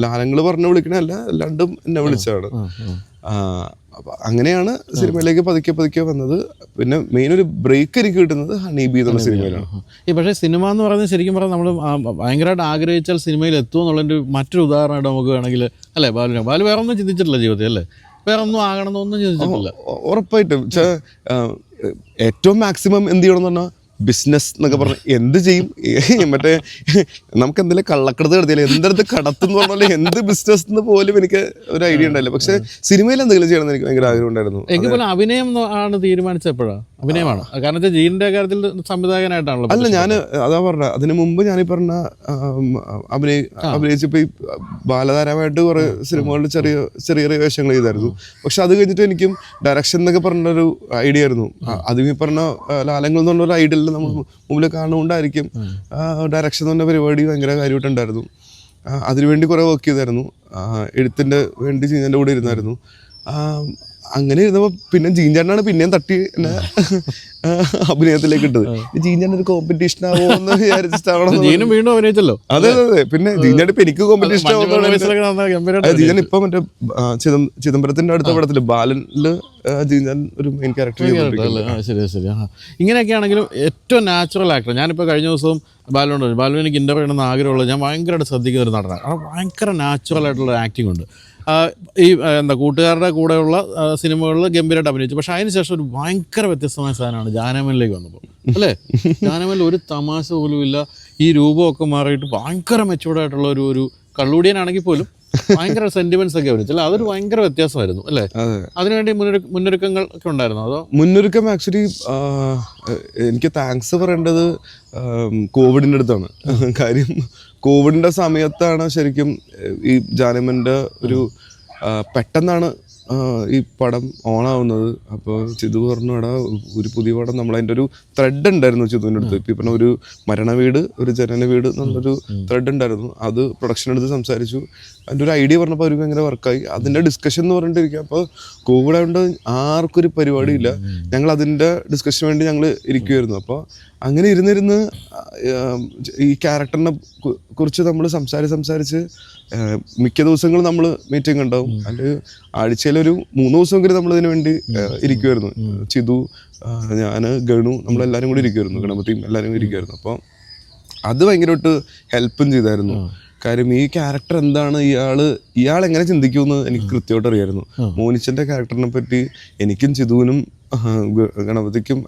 ലാലങ്ങള് പറഞ്ഞ് വിളിക്കണല്ല, രണ്ടും എന്നെ വിളിച്ചാണ്. അപ്പൊ അങ്ങനെയാണ് സിനിമയിലേക്ക് പതുക്കെ വന്നത്. പിന്നെ മെയിൻ ഒരു ബ്രേക്ക് എനിക്ക് കിട്ടുന്നത് ഹണി ബി എന്നുള്ള സിനിമയിലാണ്. പക്ഷേ സിനിമ എന്ന് പറയുന്നത് ശരിക്കും പറഞ്ഞാൽ നമ്മൾ ഭയങ്കരമായിട്ട് ആഗ്രഹിച്ചാൽ സിനിമയിൽ എത്തും എന്നുള്ളതിൻ്റെ മറ്റൊരു ഉദാഹരണമായിട്ട് നമുക്ക് വേണമെങ്കിൽ അല്ലേ ബാലു വേറെ ഒന്നും ചിന്തിച്ചിട്ടില്ല ജീവിതത്തിൽ അല്ലേ? വേറെ ഒന്നും ആകണമെന്നൊന്നും ചിന്തിച്ചിട്ടില്ല. ഉറപ്പായിട്ടും ഏറ്റവും മാക്സിമം എന്ത് ചെയ്യണം എന്ന് പറഞ്ഞാൽ ബിസിനസ് എന്നൊക്കെ പറഞ്ഞ എന്ത് ചെയ്യും. മറ്റേ നമുക്ക് എന്തെങ്കിലും കള്ളക്കടത്ത് കടത്തില്ല, എന്തെടുത്ത് കടത്തുന്ന് പറഞ്ഞാൽ എന്ത് ബിസിനസ് എന്ന് പോലും എനിക്ക് ഒരു ഐഡിയ ഉണ്ടായില്ല. പക്ഷെ സിനിമയിൽ എന്തെങ്കിലും ചെയ്യണം എന്ന് എനിക്ക് ഭയങ്കര ആഗ്രഹം ഉണ്ടായിരുന്നു. എങ്കിൽ പോലും അഭിനയം ആണ് തീരുമാനിച്ചപ്പോഴാണ്. അഭിനയമാണ് കാരണം ജീനിന്റെ കാര്യത്തിൽ സംവിധായകനായിട്ടാണല്ലോ. അല്ല, ഞാൻ അതാ പറഞ്ഞ അതിനു മുമ്പ് ഞാനീ പറഞ്ഞ അഭിനയിച്ചപ്പോ ഈ ബാലതാരമായിട്ട് കുറെ സിനിമകളിൽ ചെറിയ ചെറിയ വേഷങ്ങൾ ചെയ്തായിരുന്നു. പക്ഷെ അത് കഴിഞ്ഞിട്ട് എനിക്കും ഡയറക്ഷൻ എന്നൊക്കെ പറഞ്ഞൊരു ഐഡിയ ആയിരുന്നു. അതും ഈ പറഞ്ഞ ലാലങ്ങൾ എന്ന് പറഞ്ഞൊരു ഐഡിയയിൽ നമ്മൾ മുമ്പിൽ കാണുകൊണ്ടായിരിക്കും ഡയറക്ഷൻ എന്ന് പറഞ്ഞ പരിപാടി ഭയങ്കര കാര്യമായിട്ടുണ്ടായിരുന്നു. അതിനുവേണ്ടി കുറെ വർക്ക് ചെയ്തായിരുന്നു. എഴുത്തിന്റെ വേണ്ടി ജീൻ്റെ കൂടെ ഇരുന്നായിരുന്നു. അങ്ങനെ ഇരുന്നപ്പോ പിന്നെ ജീൻചാണ്ടാണ് പിന്നെയും തട്ടി എന്നെ അഭിനയത്തിലേക്ക് ഇട്ടത്. ജീൻചാണ്ട് ഒരു കോമ്പറ്റീഷൻ ആവോ എന്ന് വിചാരിച്ചിട്ടാവണം. അതെ അതെ. പിന്നെ ജീൻചാണ്ട് ഇപ്പൊ എനിക്ക് കോമ്പറ്റീഷൻ ആവുന്ന ജീൻ ഇപ്പൊ മറ്റേ ചിദംബരത്തിന്റെ അടുത്ത പടത്തില് ബാലനില് ജീൻചാൻ ഒരു മെയിൻ ക്യാരക്ടർ. ശരി ശരി. ഇങ്ങനെയൊക്കെ ആണെങ്കിലും ഏറ്റവും നാച്ചുറൽ ആക്ടർ. ഞാനിപ്പോൾ കഴിഞ്ഞ ദിവസവും ബാലു എനിക്ക് ഇന്റർവ്യൂ ചെയ്യണമെന്ന് ആഗ്രഹമുള്ളത്. ഞാൻ ഭയങ്കരമായിട്ട് ശ്രദ്ധിക്കുന്ന ഒരു നടനാണ്. ഭയങ്കര നാച്ചുറൽ ആയിട്ടുള്ള ആക്ടിംഗ് ഉണ്ട്. ഈ കൂട്ടുകാരുടെ കൂടെയുള്ള സിനിമകളിൽ ഗംഭീരമായിട്ട് അഭിനയിച്ചു. പക്ഷെ അതിനുശേഷം ഒരു ഭയങ്കര വ്യത്യസ്തമായ സാധനമാണ് ജാനമനിലേക്ക് വന്നപ്പോൾ അല്ലേ? ജാനമനിൽ ഒരു തമാശ പോലും ഇല്ല. ഈ രൂപമൊക്കെ മാറിയിട്ട് ഭയങ്കര മെച്ചൂർഡായിട്ടുള്ള ഒരു കള്ളൂടിയനാണെങ്കിൽ പോലും ഭയങ്കര സെന്റിമെന്റ്സ് ഒക്കെ അഭിനയിച്ചു അല്ലേ? അതൊരു ഭയങ്കര വ്യത്യാസമായിരുന്നു അല്ലേ? അതിനുവേണ്ടി മുന്നൊരുക്കങ്ങൾ ഒക്കെ ഉണ്ടായിരുന്നു? അതോ മുന്നൊരുക്കം ആക്ച്വലി എനിക്ക് താങ്ക്സ് പറയേണ്ടത് കോവിഡിൻ്റെ അടുത്താണ്. കാര്യം കോവിഡിൻ്റെ സമയത്താണ് ശരിക്കും ഈ ജാനമൻ്റെ ഒരു പെട്ടെന്നാണ് ഈ പടം ഓണാവുന്നത്. അപ്പോൾ ചിതു പറഞ്ഞു എടാ ഒരു പുതിയ പടം നമ്മളതിൻ്റെ ഒരു ത്രെഡ് ഉണ്ടായിരുന്നു ചിതുവിൻ്റെ അടുത്ത്. ഇപ്പം പറഞ്ഞ ഒരു മരണവീട് ഒരു ജനന വീട് എന്നുള്ളൊരു ത്രെഡ് ഉണ്ടായിരുന്നു. അത് പ്രൊഡക്ഷനെടുത്ത് സംസാരിച്ചു. അതിൻ്റെ ഒരു ഐഡിയ പറഞ്ഞപ്പോൾ അവർക്ക് ഭയങ്കര വർക്കായി. അതിൻ്റെ ഡിസ്കഷൻ എന്ന് പറഞ്ഞിട്ടിരിക്കുക. അപ്പോൾ കോവിഡ് ആയതുകൊണ്ട് ആർക്കൊരു പരിപാടിയില്ല. ഞങ്ങൾ അതിൻ്റെ ഡിസ്കഷന് വേണ്ടി ഞങ്ങൾ ഇരിക്കുമായിരുന്നു. അപ്പോൾ അങ്ങനെ ഇരുന്നിരുന്ന് ഈ ക്യാരക്ടറിനെ കുറിച്ച് നമ്മൾ സംസാരിച്ച് മിക്ക ദിവസങ്ങളും നമ്മൾ മീറ്റിംഗ് ഉണ്ടാവും. അല്ലെങ്കിൽ ആഴ്ചയിലൊരു 3 ദിവസമെങ്കിലും നമ്മളിതിനു വേണ്ടി ഇരിക്കുമായിരുന്നു. ചിതു, ഞാൻ, ഗണു, നമ്മളെല്ലാവരും കൂടി ഇരിക്കുമായിരുന്നു. ഗണപതിയും എല്ലാവരും കൂടി ഇരിക്കുമായിരുന്നു. അപ്പോൾ അത് ഭയങ്കരമായിട്ട് ഹെൽപ്പും ചെയ്തായിരുന്നു. കാര്യം ഈ ക്യാരക്ടർ എന്താണ്, ഇയാൾ എങ്ങനെ ചിന്തിക്കുമെന്ന് എനിക്ക് കൃത്യമായിട്ട് അറിയായിരുന്നു. മോനിച്ചന്റെ ക്യാരക്ടറിനെ പറ്റി എനിക്കും ചിതുവിനും ഗണപതിക്കും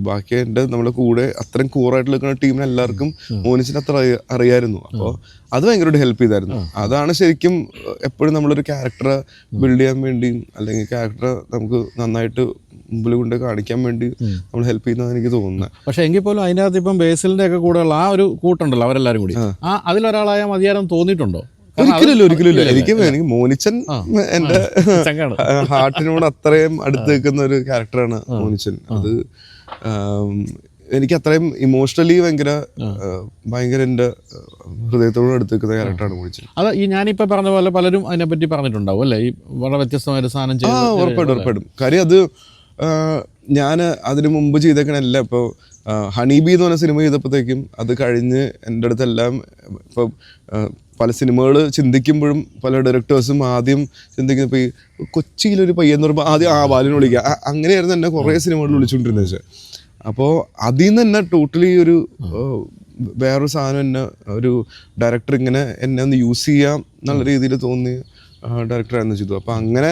ബാക്കി നമ്മുടെ കൂടെ അത്രയും കൂറായിട്ട് നിൽക്കുന്ന ടീമിന് എല്ലാവർക്കും മോനിച്ചിന് അത്ര അറിയായിരുന്നു. അപ്പോൾ അത് ഭയങ്കരമായിട്ട് ഹെൽപ്പ് ചെയ്തായിരുന്നു. അതാണ് ശരിക്കും എപ്പോഴും നമ്മളൊരു ക്യാരക്ടറെ ബിൽഡ് ചെയ്യാൻ വേണ്ടിയും അല്ലെങ്കിൽ ക്യാരക്ടറെ നമുക്ക് നന്നായിട്ട് മുമ്പിൽ കൊണ്ട് കാണിക്കാൻ വേണ്ടി നമ്മൾ ഹെൽപ്പ് ചെയ്യുന്നതെന്ന് എനിക്ക് തോന്നുന്നത്. പക്ഷെ എങ്കിൽ പോലും അതിനകത്ത് ഇപ്പം ബേസിലിന്റെ ഒക്കെ കൂടെയുള്ള ആ ഒരു കൂട്ടുണ്ടല്ലോ അവരെല്ലാരും കൂടി, അതിലൊരാളായ മതിയാരം തോന്നിയിട്ടുണ്ടോ? ഒരിക്കലും എനിക്ക് മോനിച്ചൻ എന്റെ ഹാർട്ടിനോട് അത്രയും അടുത്ത് നിൽക്കുന്ന ഒരു ക്യാരക്ടറാണ് മോനിച്ചൻ. അത് എനിക്ക് അത്രയും ഇമോഷണലി ഭയങ്കര എന്റെ ഹൃദയത്തോട് അടുത്ത് നിൽക്കുന്ന ക്യാരക്ടറാണ് മോനിച്ചൻ. അത് ഈ ഞാനിപ്പോ പറഞ്ഞ പോലെ പലരും അതിനെപ്പറ്റി പറഞ്ഞിട്ടുണ്ടാവും അല്ലേ, ഈ വളരെ വ്യത്യസ്തമായ സാധനം ചെയ്ത്. ഉറപ്പായിട്ടും. കാര്യം അത് ഞാൻ അതിന് മുമ്പ് ചെയ്തേക്കണല്ല. ഇപ്പോൾ ഹണീബി എന്ന് പറഞ്ഞ സിനിമ ചെയ്തപ്പോഴത്തേക്കും അത് കഴിഞ്ഞ് എൻ്റെ അടുത്തെല്ലാം ഇപ്പം പല സിനിമകൾ ചിന്തിക്കുമ്പോഴും പല ഡയറക്ടേഴ്സും ആദ്യം ചിന്തിക്കുന്നത് ഇപ്പോൾ ഈ കൊച്ചിയിലൊരു പയ്യെന്ന് പറയുമ്പോൾ ആദ്യം ബാലിനെ വിളിക്കുക, അങ്ങനെയായിരുന്നു എന്നെ കുറേ സിനിമകൾ വിളിച്ചുകൊണ്ടിരുന്നത്. വെച്ചാൽ അപ്പോൾ അതിൽ നിന്ന് തന്നെ ടോട്ടലി ഒരു വേറൊരു സാധനം എന്നെ ഒരു ഡയറക്ടർ ഇങ്ങനെ എന്നെ ഒന്ന് യൂസ് ചെയ്യാം എന്നുള്ള രീതിയിൽ തോന്നി ഡയറക്ടറായിരുന്നു ചെയ്തു. അപ്പം അങ്ങനെ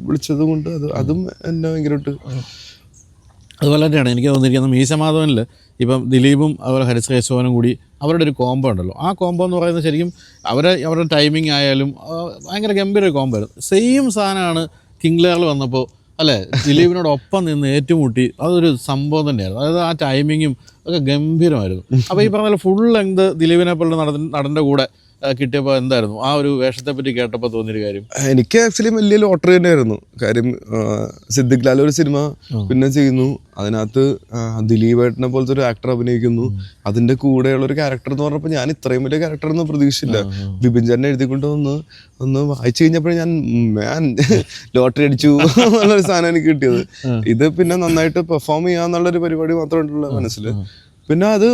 വിളിച്ചത് കൊണ്ട് അതും എന്നെ ഭയങ്കരമായിട്ട്. അതുപോലെ തന്നെയാണ് എനിക്ക് തോന്നിയിരിക്കുന്നത് മീശ മാധവനിൽ ഇപ്പം ദിലീപും അതുപോലെ ഹരിസ് കേശവനും കൂടി അവരുടെ ഒരു കോംബോ ഉണ്ടല്ലോ. ആ കോംബോ എന്ന് പറയുന്നത് ശരിക്കും അവരുടെ ടൈമിംഗ് ആയാലും ഭയങ്കര ഗംഭീര ഒരു കോംബോ ആയിരുന്നു. സെയിം സാധനമാണ് കിങ് ലെയറിൽ വന്നപ്പോൾ അല്ലേ, ദിലീപിനോടൊപ്പം നിന്ന് ഏറ്റുമുട്ടി. അതൊരു സംഭവം തന്നെയായിരുന്നു. അതായത് ആ ടൈമിങ്ങും ഒക്കെ ഗംഭീരമായിരുന്നു. അപ്പോൾ ഈ പറഞ്ഞ ഫുൾ ലെങ്ത് ദിലീപിനെ പോലുള്ള നടൻ്റെ കൂടെ കിട്ടിയപ്പോൾ എന്തായിരുന്നു ആ ഒരു വേഷത്തെ പറ്റി കേട്ടപ്പോൾ തോന്നിയൊരു കാര്യം? എനിക്ക് ആക്ച്വലി വലിയ ലോട്ടറി തന്നെയായിരുന്നു. കാര്യം സിദ്ദിഖ് ലാൽ ഒരു സിനിമ പിന്നെ ചെയ്യുന്നു, അതിനകത്ത് ദിലീപേട്ടനെ പോലത്തെ ഒരു ആക്ടർ അഭിനയിക്കുന്നു. അതിന്റെ കൂടെയുള്ള ഒരു ക്യാരക്ടർ എന്ന് പറഞ്ഞപ്പോൾ ഞാൻ ഇത്രയും വലിയ ക്യാരക്ടർ ഒന്നും പ്രതീക്ഷിച്ചില്ല. ബിപിൻ ചേട്ടനെ എഴുതിക്കൊണ്ട് ഒന്ന് വായിച്ചു കഴിഞ്ഞപ്പോഴേ ഞാൻ ലോട്ടറി അടിച്ചു എന്നുള്ളൊരു സാധനം എനിക്ക് കിട്ടിയത്. ഇത് പിന്നെ നന്നായിട്ട് പെർഫോം ചെയ്യാന്നുള്ളൊരു പരിപാടി മാത്രമായിട്ടുള്ള മനസ്സിൽ. പിന്നെ അത്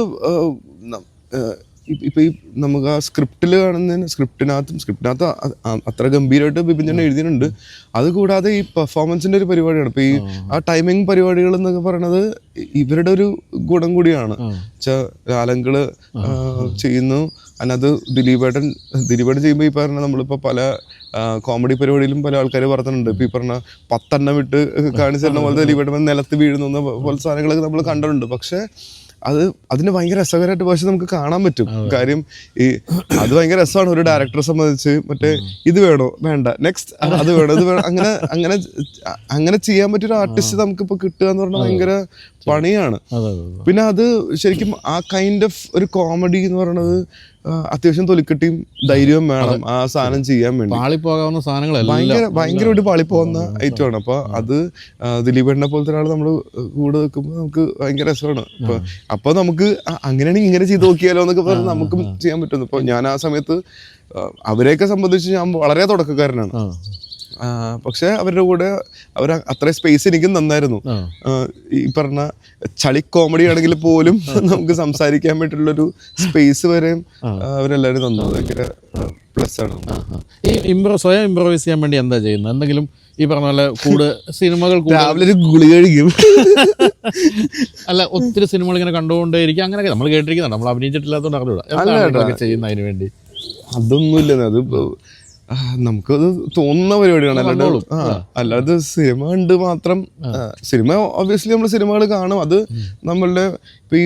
ഇപ്പൊ ഈ നമുക്ക് ആ സ്ക്രിപ്റ്റിൽ കാണുന്നതിന് സ്ക്രിപ്റ്റിനകത്ത് അത്ര ഗംഭീരമായിട്ട് ബിപിൻ ചേട്ടൻ എഴുതിയിട്ടുണ്ട്. അതുകൂടാതെ ഈ പെർഫോമൻസിന്റെ ഒരു പരിപാടിയാണ്. ഇപ്പൊ ഈ ആ ടൈമിംഗ് പരിപാടികൾ എന്നൊക്കെ പറയണത് ഇവരുടെ ഒരു ഗുണം കൂടിയാണ്. ലാലങ്കള് ചെയ്യുന്നു, അതിനകത്ത് ദിലീപേട്ടൻ ചെയ്യുമ്പോൾ ഈ പറഞ്ഞ നമ്മളിപ്പോൾ പല കോമഡി പരിപാടിയിലും പല ആൾക്കാർ പറഞ്ഞിട്ടുണ്ട്. ഇപ്പൊ ഈ പറഞ്ഞ 10 എണ്ണം വിട്ട് കാണിച്ചു തരുന്ന പോലെ ദിലീപേട്ടൻ നിലത്ത് വീഴുന്ന പോലെ സാധനങ്ങളൊക്കെ നമ്മൾ കണ്ടിട്ടുണ്ട്. പക്ഷെ അതിന് ഭയങ്കര രസകരമായിട്ട് പക്ഷെ നമുക്ക് കാണാൻ പറ്റും. കാര്യം അത് ഭയങ്കര രസമാണ് ഒരു ഡയറക്ടറെ സംബന്ധിച്ച്. മറ്റേ ഇത് വേണോ വേണ്ട, നെക്സ്റ്റ് അത് വേണോ ഇത് വേണം, അങ്ങനെ ചെയ്യാൻ പറ്റിയൊരു ആർട്ടിസ്റ്റ് നമുക്കിപ്പോൾ കിട്ടുക എന്ന് പറഞ്ഞാൽ ഭയങ്കര പണിയാണ്. പിന്നെ അത് ശരിക്കും ആ കൈൻഡ് ഓഫ് ഒരു കോമഡി എന്ന് പറയുന്നത് അത്യാവശ്യം തൊലിക്കെട്ടിയും ധൈര്യവും വേണം ആ സാധനം ചെയ്യാൻ വേണ്ടി. പാളിപ്പോകാവുന്ന സാധനങ്ങൾ ഭയങ്കരമായിട്ട് പാളിപ്പോകുന്ന ഐറ്റമാണ്. അപ്പൊ അത് ദിലീപേട്ടനെ പോലത്തെ ഒരാൾ നമ്മൾ കൂടെ വെക്കുമ്പോൾ നമുക്ക് ഭയങ്കര രസമാണ്. അപ്പൊ നമുക്ക് അങ്ങനെയാണെങ്കിൽ ഇങ്ങനെ ചെയ്ത് നോക്കിയാലോ എന്നൊക്കെ പറഞ്ഞ് നമുക്കും ചെയ്യാൻ പറ്റുന്നു. ഇപ്പൊ ഞാൻ ആ സമയത്ത് അവരെയൊക്കെ സംബന്ധിച്ച് ഞാൻ വളരെ തുടക്കക്കാരനാണ്. പക്ഷെ അവരുടെ കൂടെ അത്ര സ്പേസ് എനിക്കും തന്നായിരുന്നു. ഈ പറഞ്ഞ ചളി കോമഡി ആണെങ്കിൽ പോലും നമുക്ക് സംസാരിക്കാൻ പറ്റുള്ളൊരു സ്പേസ് വരെ അവരെല്ലാവരും തന്നത് ഭയങ്കര പ്ലസ് ആണ്. ഈ സ്വയം ഇംപ്രവൈസ് ചെയ്യാൻ വേണ്ടി എന്താ ചെയ്യുന്നത്? എന്തെങ്കിലും ഈ പറഞ്ഞ പോലെ കൂടെ സിനിമകൾ രാവിലെ ഒരു ഗുളി കഴിക്കും. അല്ല, ഒത്തിരി സിനിമകൾ ഇങ്ങനെ കണ്ടുകൊണ്ടേയിരിക്കും. അങ്ങനെയൊക്കെ നമ്മൾ കേട്ടിരിക്കുന്നുണ്ട്, നമ്മൾ അഭിനയിച്ചിട്ടില്ലാത്തതുകൊണ്ട് അറിഞ്ഞൂടാ ചെയ്യുന്ന അതിന് വേണ്ടി. അതൊന്നുമില്ല, അത് നമുക്കത് തോന്നുന്ന പരിപാടിയാണ്. അല്ലാതെ സിനിമ ഉണ്ട് മാത്രം. സിനിമ ഒബ്വിയസ്ലി നമ്മൾ സിനിമകൾ കാണും. അത് നമ്മളുടെ ഇപ്പൊ ഈ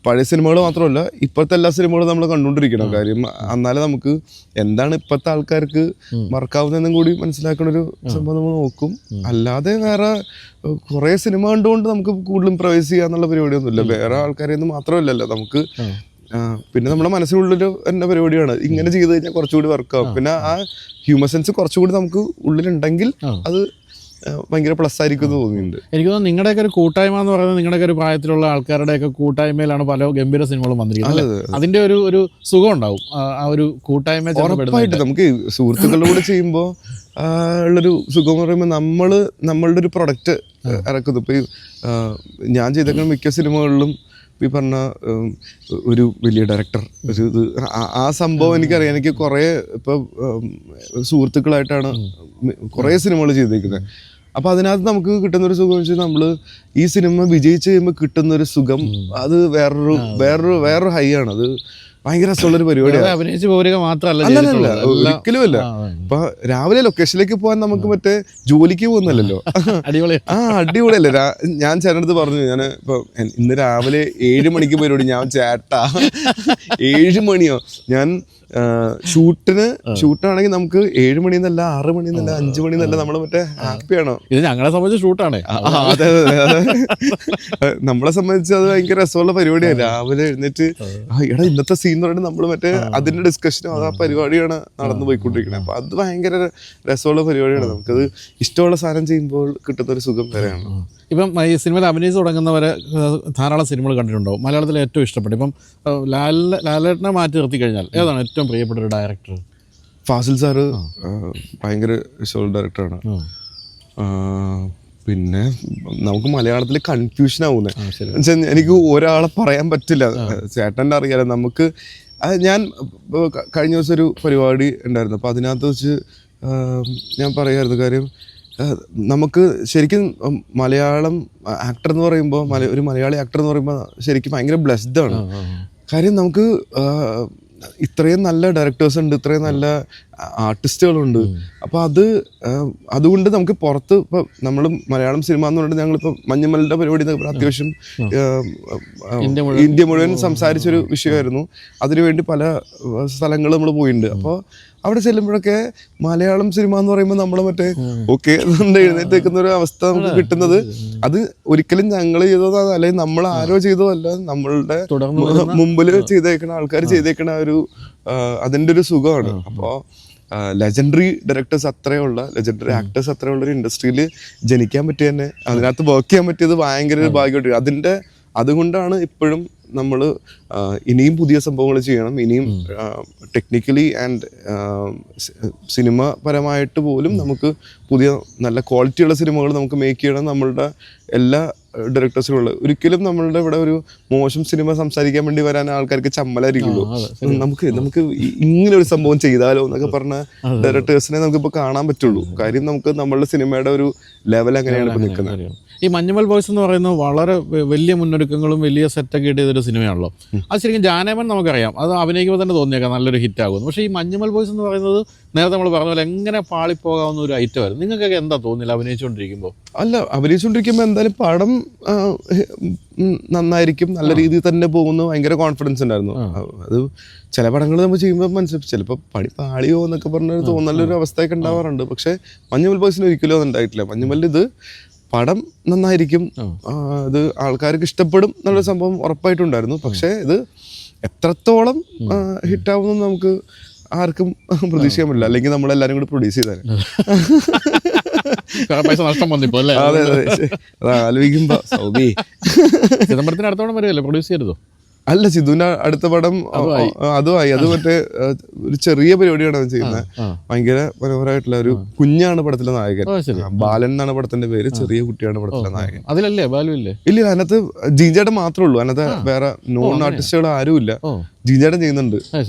പഴയ സിനിമകൾ മാത്രമല്ല ഇപ്പോഴത്തെ എല്ലാ സിനിമകളും നമ്മൾ കണ്ടുകൊണ്ടിരിക്കണം. കാര്യം എന്നാലേ നമുക്ക് എന്താണ് ഇപ്പോഴത്തെ ആൾക്കാർക്ക് മറക്കാവുന്നതെന്നും കൂടി മനസ്സിലാക്കുന്ന ഒരു സംഭവം നമ്മൾ നോക്കും. അല്ലാതെ വേറെ കുറെ സിനിമ കണ്ടുകൊണ്ട് നമുക്ക് കൂടുതലും ഇംപ്രവൈസ് ചെയ്യാന്നുള്ള പരിപാടിയൊന്നുമില്ല. വേറെ ആൾക്കാരെയൊന്നും മാത്രമല്ലല്ലോ നമുക്ക്. പിന്നെ നമ്മുടെ മനസ്സിനുള്ളൊരു എന്ന പരിപാടിയാണ്. ഇങ്ങനെ ചെയ്ത് കഴിഞ്ഞാൽ കുറച്ചുകൂടി വർക്കാവും. പിന്നെ ആ ഹ്യൂമർ സെൻസ് കുറച്ചുകൂടി നമുക്ക് ഉള്ളിലുണ്ടെങ്കിൽ അത് ഭയങ്കര പ്ലസ് ആയിരിക്കും എന്ന് തോന്നിയിട്ടുണ്ട്. എനിക്ക് തോന്നുന്നു നിങ്ങളുടെയൊക്കെ ഒരു കൂട്ടായ്മ എന്ന് പറയുന്നത് നിങ്ങളുടെയൊക്കെ ഒരു പ്രായത്തിലുള്ള ആൾക്കാരുടെയൊക്കെ കൂട്ടായ്മയിലാണ് പല ഗംഭീര സിനിമകളും വന്നിരിക്കുന്നത്. അതിന്റെ ഒരു സുഖം ഉണ്ടാവും ആ ഒരു കൂട്ടായ്മ. ഉറപ്പായിട്ട് നമുക്ക് സുഹൃത്തുക്കളുടെ കൂടെ ചെയ്യുമ്പോൾ ഉള്ളൊരു സുഖം എന്ന് പറയുമ്പോൾ നമ്മളുടെ ഒരു പ്രൊഡക്റ്റ് ഇറക്കുന്നു. ഇപ്പൊ ഞാൻ ചെയ്തേക്കുന്ന മിക്ക സിനിമകളിലും ഈ പറഞ്ഞ ഒരു വലിയ ഡയറക്ടർ ഒരു ഇത് ആ സംഭവം എനിക്കറിയാം. എനിക്ക് കുറേ ഇപ്പം സുഹൃത്തുക്കളായിട്ടാണ് കുറേ സിനിമകൾ ചെയ്തേക്കുന്നത്. അപ്പം അതിനകത്ത് നമുക്ക് കിട്ടുന്നൊരു സുഖം വെച്ചാൽ നമ്മൾ ഈ സിനിമ വിജയിച്ച് കഴിയുമ്പോൾ കിട്ടുന്നൊരു സുഖം അത് വേറൊരു ഹൈ ആണ്. അത് ഭയങ്കര രസമുള്ളൊരു പരിപാടിയാണ്. അഭിനയിച്ച് പോരുക മാത്രമല്ല, അല്ലല്ല, ഒരിക്കലും അല്ല. ഇപ്പൊ രാവിലെ ലൊക്കേഷനിലേക്ക് പോകാൻ നമുക്ക് മറ്റേ ജോലിക്ക് പോകുന്നല്ലോ. അടിപൊളിയല്ലേ. ഞാൻ ചേട്ടനടുത്ത് പറഞ്ഞു, ഞാൻ ഇപ്പൊ ഇന്ന് രാവിലെ 7 മണിക്ക് പരിപാടി, ഞാൻ ചേട്ടാ 7 മണിയോ, ഞാൻ ഷൂട്ടാണെങ്കിൽ നമുക്ക് 7 മണിന്നല്ല 6 മണിന്നല്ല 5 മണിന്നല്ല, നമ്മള് മറ്റേ ഹാപ്പിയാണോ. ഇത് ഞങ്ങളെ സംബന്ധിച്ച് ഷൂട്ടാണ്. അതെ നമ്മളെ സംബന്ധിച്ച് അത് ഭയങ്കര രസമുള്ള പരിപാടിയാണ്. രാവിലെ എഴുന്നേറ്റ് എടാ ഇന്നത്തെ സീൻ എന്ന് പറയുന്നത് നമ്മള് മറ്റേ അതിന്റെ ഡിസ്കഷനും ആ പരിപാടിയാണ് നടന്നു പോയിക്കൊണ്ടിരിക്കുന്നത്. അപ്പൊ അത് ഭയങ്കര രസമുള്ള പരിപാടിയാണ്. നമുക്കത് ഇഷ്ടമുള്ള സാധനം ചെയ്യുമ്പോൾ കിട്ടുന്ന ഒരു സുഖം വരെയാണ്. ഇപ്പം ഈ സിനിമയിൽ അഭിനയിച്ച് തുടങ്ങുന്നവരെ ധാരാളം സിനിമകൾ കണ്ടിട്ടുണ്ടാവും. മലയാളത്തിൽ ഏറ്റവും ഇഷ്ടപ്പെട്ടു, ഇപ്പം ലാലേട്ടനെ മാറ്റി നിർത്തി കഴിഞ്ഞാൽ ഏതാണ് ഏറ്റവും പ്രിയപ്പെട്ട ഒരു ഡയറക്ടർ? ഫാസിൽ സാറ് ഭയങ്കര ഇഷ്ടമുള്ള ഡയറക്ടറാണ്. പിന്നെ നമുക്ക് മലയാളത്തിൽ കൺഫ്യൂഷൻ ആവുന്നത് എനിക്ക് ഒരാളെ പറയാൻ പറ്റില്ല. ചേട്ടൻ്റെ അറിയാലോ നമുക്ക്. ഞാൻ കഴിഞ്ഞ ദിവസം ഒരു പരിപാടി ഉണ്ടായിരുന്നു, അപ്പോൾ അതിനകത്ത് വെച്ച് ഞാൻ പറയായിരുന്നു കാര്യം, നമുക്ക് ശരിക്കും മലയാളം ആക്ടർ എന്ന് പറയുമ്പോൾ, ഒരു മലയാളി ആക്ടർ എന്ന് പറയുമ്പോൾ ശരിക്കും ഭയങ്കര ബ്ലെസ്ഡ് ആണ്. കാര്യം നമുക്ക് ഇത്രയും നല്ല ഡയറക്ടേഴ്സ് ഉണ്ട്, ഇത്രയും നല്ല ആർട്ടിസ്റ്റുകളുണ്ട്. അപ്പോൾ അതുകൊണ്ട് നമുക്ക് പുറത്ത് ഇപ്പോൾ നമ്മൾ മലയാളം സിനിമ എന്ന് പറഞ്ഞിട്ട് ഞങ്ങളിപ്പോൾ മഞ്ഞുമലിൻ്റെ പരിപാടി അത്യാവശ്യം ഇന്ത്യ മുഴുവൻ സംസാരിച്ചൊരു വിഷയമായിരുന്നു. അതിനുവേണ്ടി പല സ്ഥലങ്ങൾ നമ്മൾ പോയിട്ടുണ്ട്. അപ്പോൾ അവിടെ ചെല്ലുമ്പോഴൊക്കെ മലയാളം സിനിമ എന്ന് പറയുമ്പോൾ നമ്മൾ മറ്റേ ഓക്കെ എഴുന്നേറ്റ് നിൽക്കുന്ന ഒരു അവസ്ഥ നമുക്ക് കിട്ടുന്നത്, അത് ഒരിക്കലും ഞങ്ങൾ ചെയ്തതോ അല്ലെങ്കിൽ നമ്മൾ ആരോ ചെയ്തോ അല്ല, നമ്മളുടെ മുമ്പിൽ ചെയ്തേക്കണ ആൾക്കാർ ചെയ്തേക്കണ ഒരു അതിൻ്റെ ഒരു സുഖമാണ്. അപ്പോൾ ലെജൻഡറി ഡയറക്ടേഴ്സ് അത്രയുള്ള, ലെജൻഡറി ആക്ടേഴ്സ് അത്രയുള്ള ഒരു ഇൻഡസ്ട്രിയിൽ ജനിക്കാൻ പറ്റിയ തന്നെ, അതിനകത്ത് വർക്ക് ചെയ്യാൻ പറ്റിയത് ഭയങ്കര ഒരു ഭാഗ്യമായിട്ട്. അതുകൊണ്ടാണ് ഇപ്പോഴും നമ്മൾ ഇനിയും പുതിയ സംഭവങ്ങൾ ചെയ്യണം, ഇനിയും ടെക്നിക്കലി ആൻഡ് സിനിമ പരമായിട്ട് പോലും നമുക്ക് പുതിയ നല്ല ക്വാളിറ്റിയുള്ള സിനിമകൾ നമുക്ക് മേക്ക് ചെയ്യണം. നമ്മളുടെ എല്ലാ ഡയറക്ടേഴ്സിനുള്ള ഒരിക്കലും നമ്മളുടെ ഇവിടെ ഒരു മോശം സിനിമ സംസാരിക്കാൻ വേണ്ടി വരാൻ ആൾക്കാർക്ക് ചമ്മലായിരിക്കുള്ളൂ. നമുക്ക് ഇങ്ങനെ ഒരു സംഭവം ചെയ്താലോ എന്നൊക്കെ പറഞ്ഞ ഡയറക്ടേഴ്സിനെ നമുക്കിപ്പോൾ കാണാൻ പറ്റുള്ളൂ. കാര്യം നമുക്ക് നമ്മളുടെ സിനിമയുടെ ഒരു ലെവൽ അങ്ങനെയാണ് ഇപ്പോൾ നിൽക്കുന്നത്. ഈ മഞ്ഞുമൽ ബോയ്സ് എന്ന് പറയുന്നത് വളരെ വലിയ മുന്നൊരുക്കങ്ങളും വലിയ സെറ്റൊക്കെ ഇട്ടൊരു സിനിമയാണല്ലോ. അത് ശരിക്കും ജാനേമൻ നമുക്കറിയാം, അത് അഭിനയിക്കുമ്പോൾ തന്നെ തോന്നിയേക്കാം നല്ലൊരു ഹിറ്റ് ആകുന്നു. പക്ഷേ ഈ മഞ്ഞുമൽ ബോയ്സ് എന്ന് പറയുന്നത് നേരത്തെ നമ്മൾ പറഞ്ഞ പോലെ എങ്ങനെ പാളിപ്പോകാവുന്ന ഒരു ഐറ്റം ആയിരുന്നു. നിങ്ങൾക്കൊക്കെ എന്താ തോന്നില്ല അഭിനയിച്ചുകൊണ്ടിരിക്കുമ്പോൾ? അഭിനയിച്ചുകൊണ്ടിരിക്കുമ്പോൾ എന്തായാലും പടം നന്നായിരിക്കും, നല്ല രീതിയിൽ തന്നെ പോകുന്നു, ഭയങ്കര കോൺഫിഡൻസ് ഉണ്ടായിരുന്നു. അത് ചില പടങ്ങൾ നമ്മൾ ചെയ്യുമ്പോൾ മനസ്സിലാവും ചിലപ്പോൾ പാളിയോ എന്നൊക്കെ പറഞ്ഞൊരു തോന്നലൊരു അവസ്ഥയൊക്കെ ഉണ്ടാവാറുണ്ട്. പക്ഷേ മഞ്ഞുമൽ ബോയ്സിന് ഒരിക്കലും അത് ഉണ്ടായിട്ടില്ല. മഞ്ഞുമലിൽ ഇത് പടം നന്നായിരിക്കും, ഇത് ആൾക്കാർക്ക് ഇഷ്ടപ്പെടും എന്നുള്ള സംഭവം ഉറപ്പായിട്ടുണ്ടായിരുന്നു. പക്ഷേ ഇത് എത്രത്തോളം ഹിറ്റാവുമെന്ന് നമുക്ക് ആർക്കും പ്രതീക്ഷിക്കാൻ പറ്റില്ല. അല്ലെങ്കിൽ നമ്മളെല്ലാരും കൂടി പ്രൊഡ്യൂസ് ചെയ്താൽ പൈസ നഷ്ടം വന്നിപ്പോ അല്ലേ? അതെ അതെ, ആലോചിക്കുമ്പോ സൗബി ചിദംബരത്തിന് അടുത്തോളം വരുമല്ലേ, പ്രൊഡ്യൂസ് ചെയ്തോ? അല്ല, സിദ്ധുവിന്റെ അടുത്ത പടം അതുമായി. അത് മറ്റേ ഒരു ചെറിയ പരിപാടിയാണ് അവൻ ചെയ്യുന്നത്. ഭയങ്കര മനോഹരമായിട്ടുള്ള ഒരു കുഞ്ഞാണ് പടത്തിലെ നായകൻ. ബാലൻ എന്നാണ് പടത്തിന്റെ പേര്. ചെറിയ കുട്ടിയാണ് പടത്തിലെ നായകൻ. അതിലല്ലേ ബാലു ഇല്ലേ? ഇല്ല, അതിനകത്ത് ജീൻചേട്ടൻ മാത്രമേ ഉള്ളൂ. അതിനകത്ത് വേറെ നോൺ ആർട്ടിസ്റ്റുകൾ ആരും ഇല്ല. ജീൻചേട്ടൻ ചെയ്യുന്നുണ്ട്.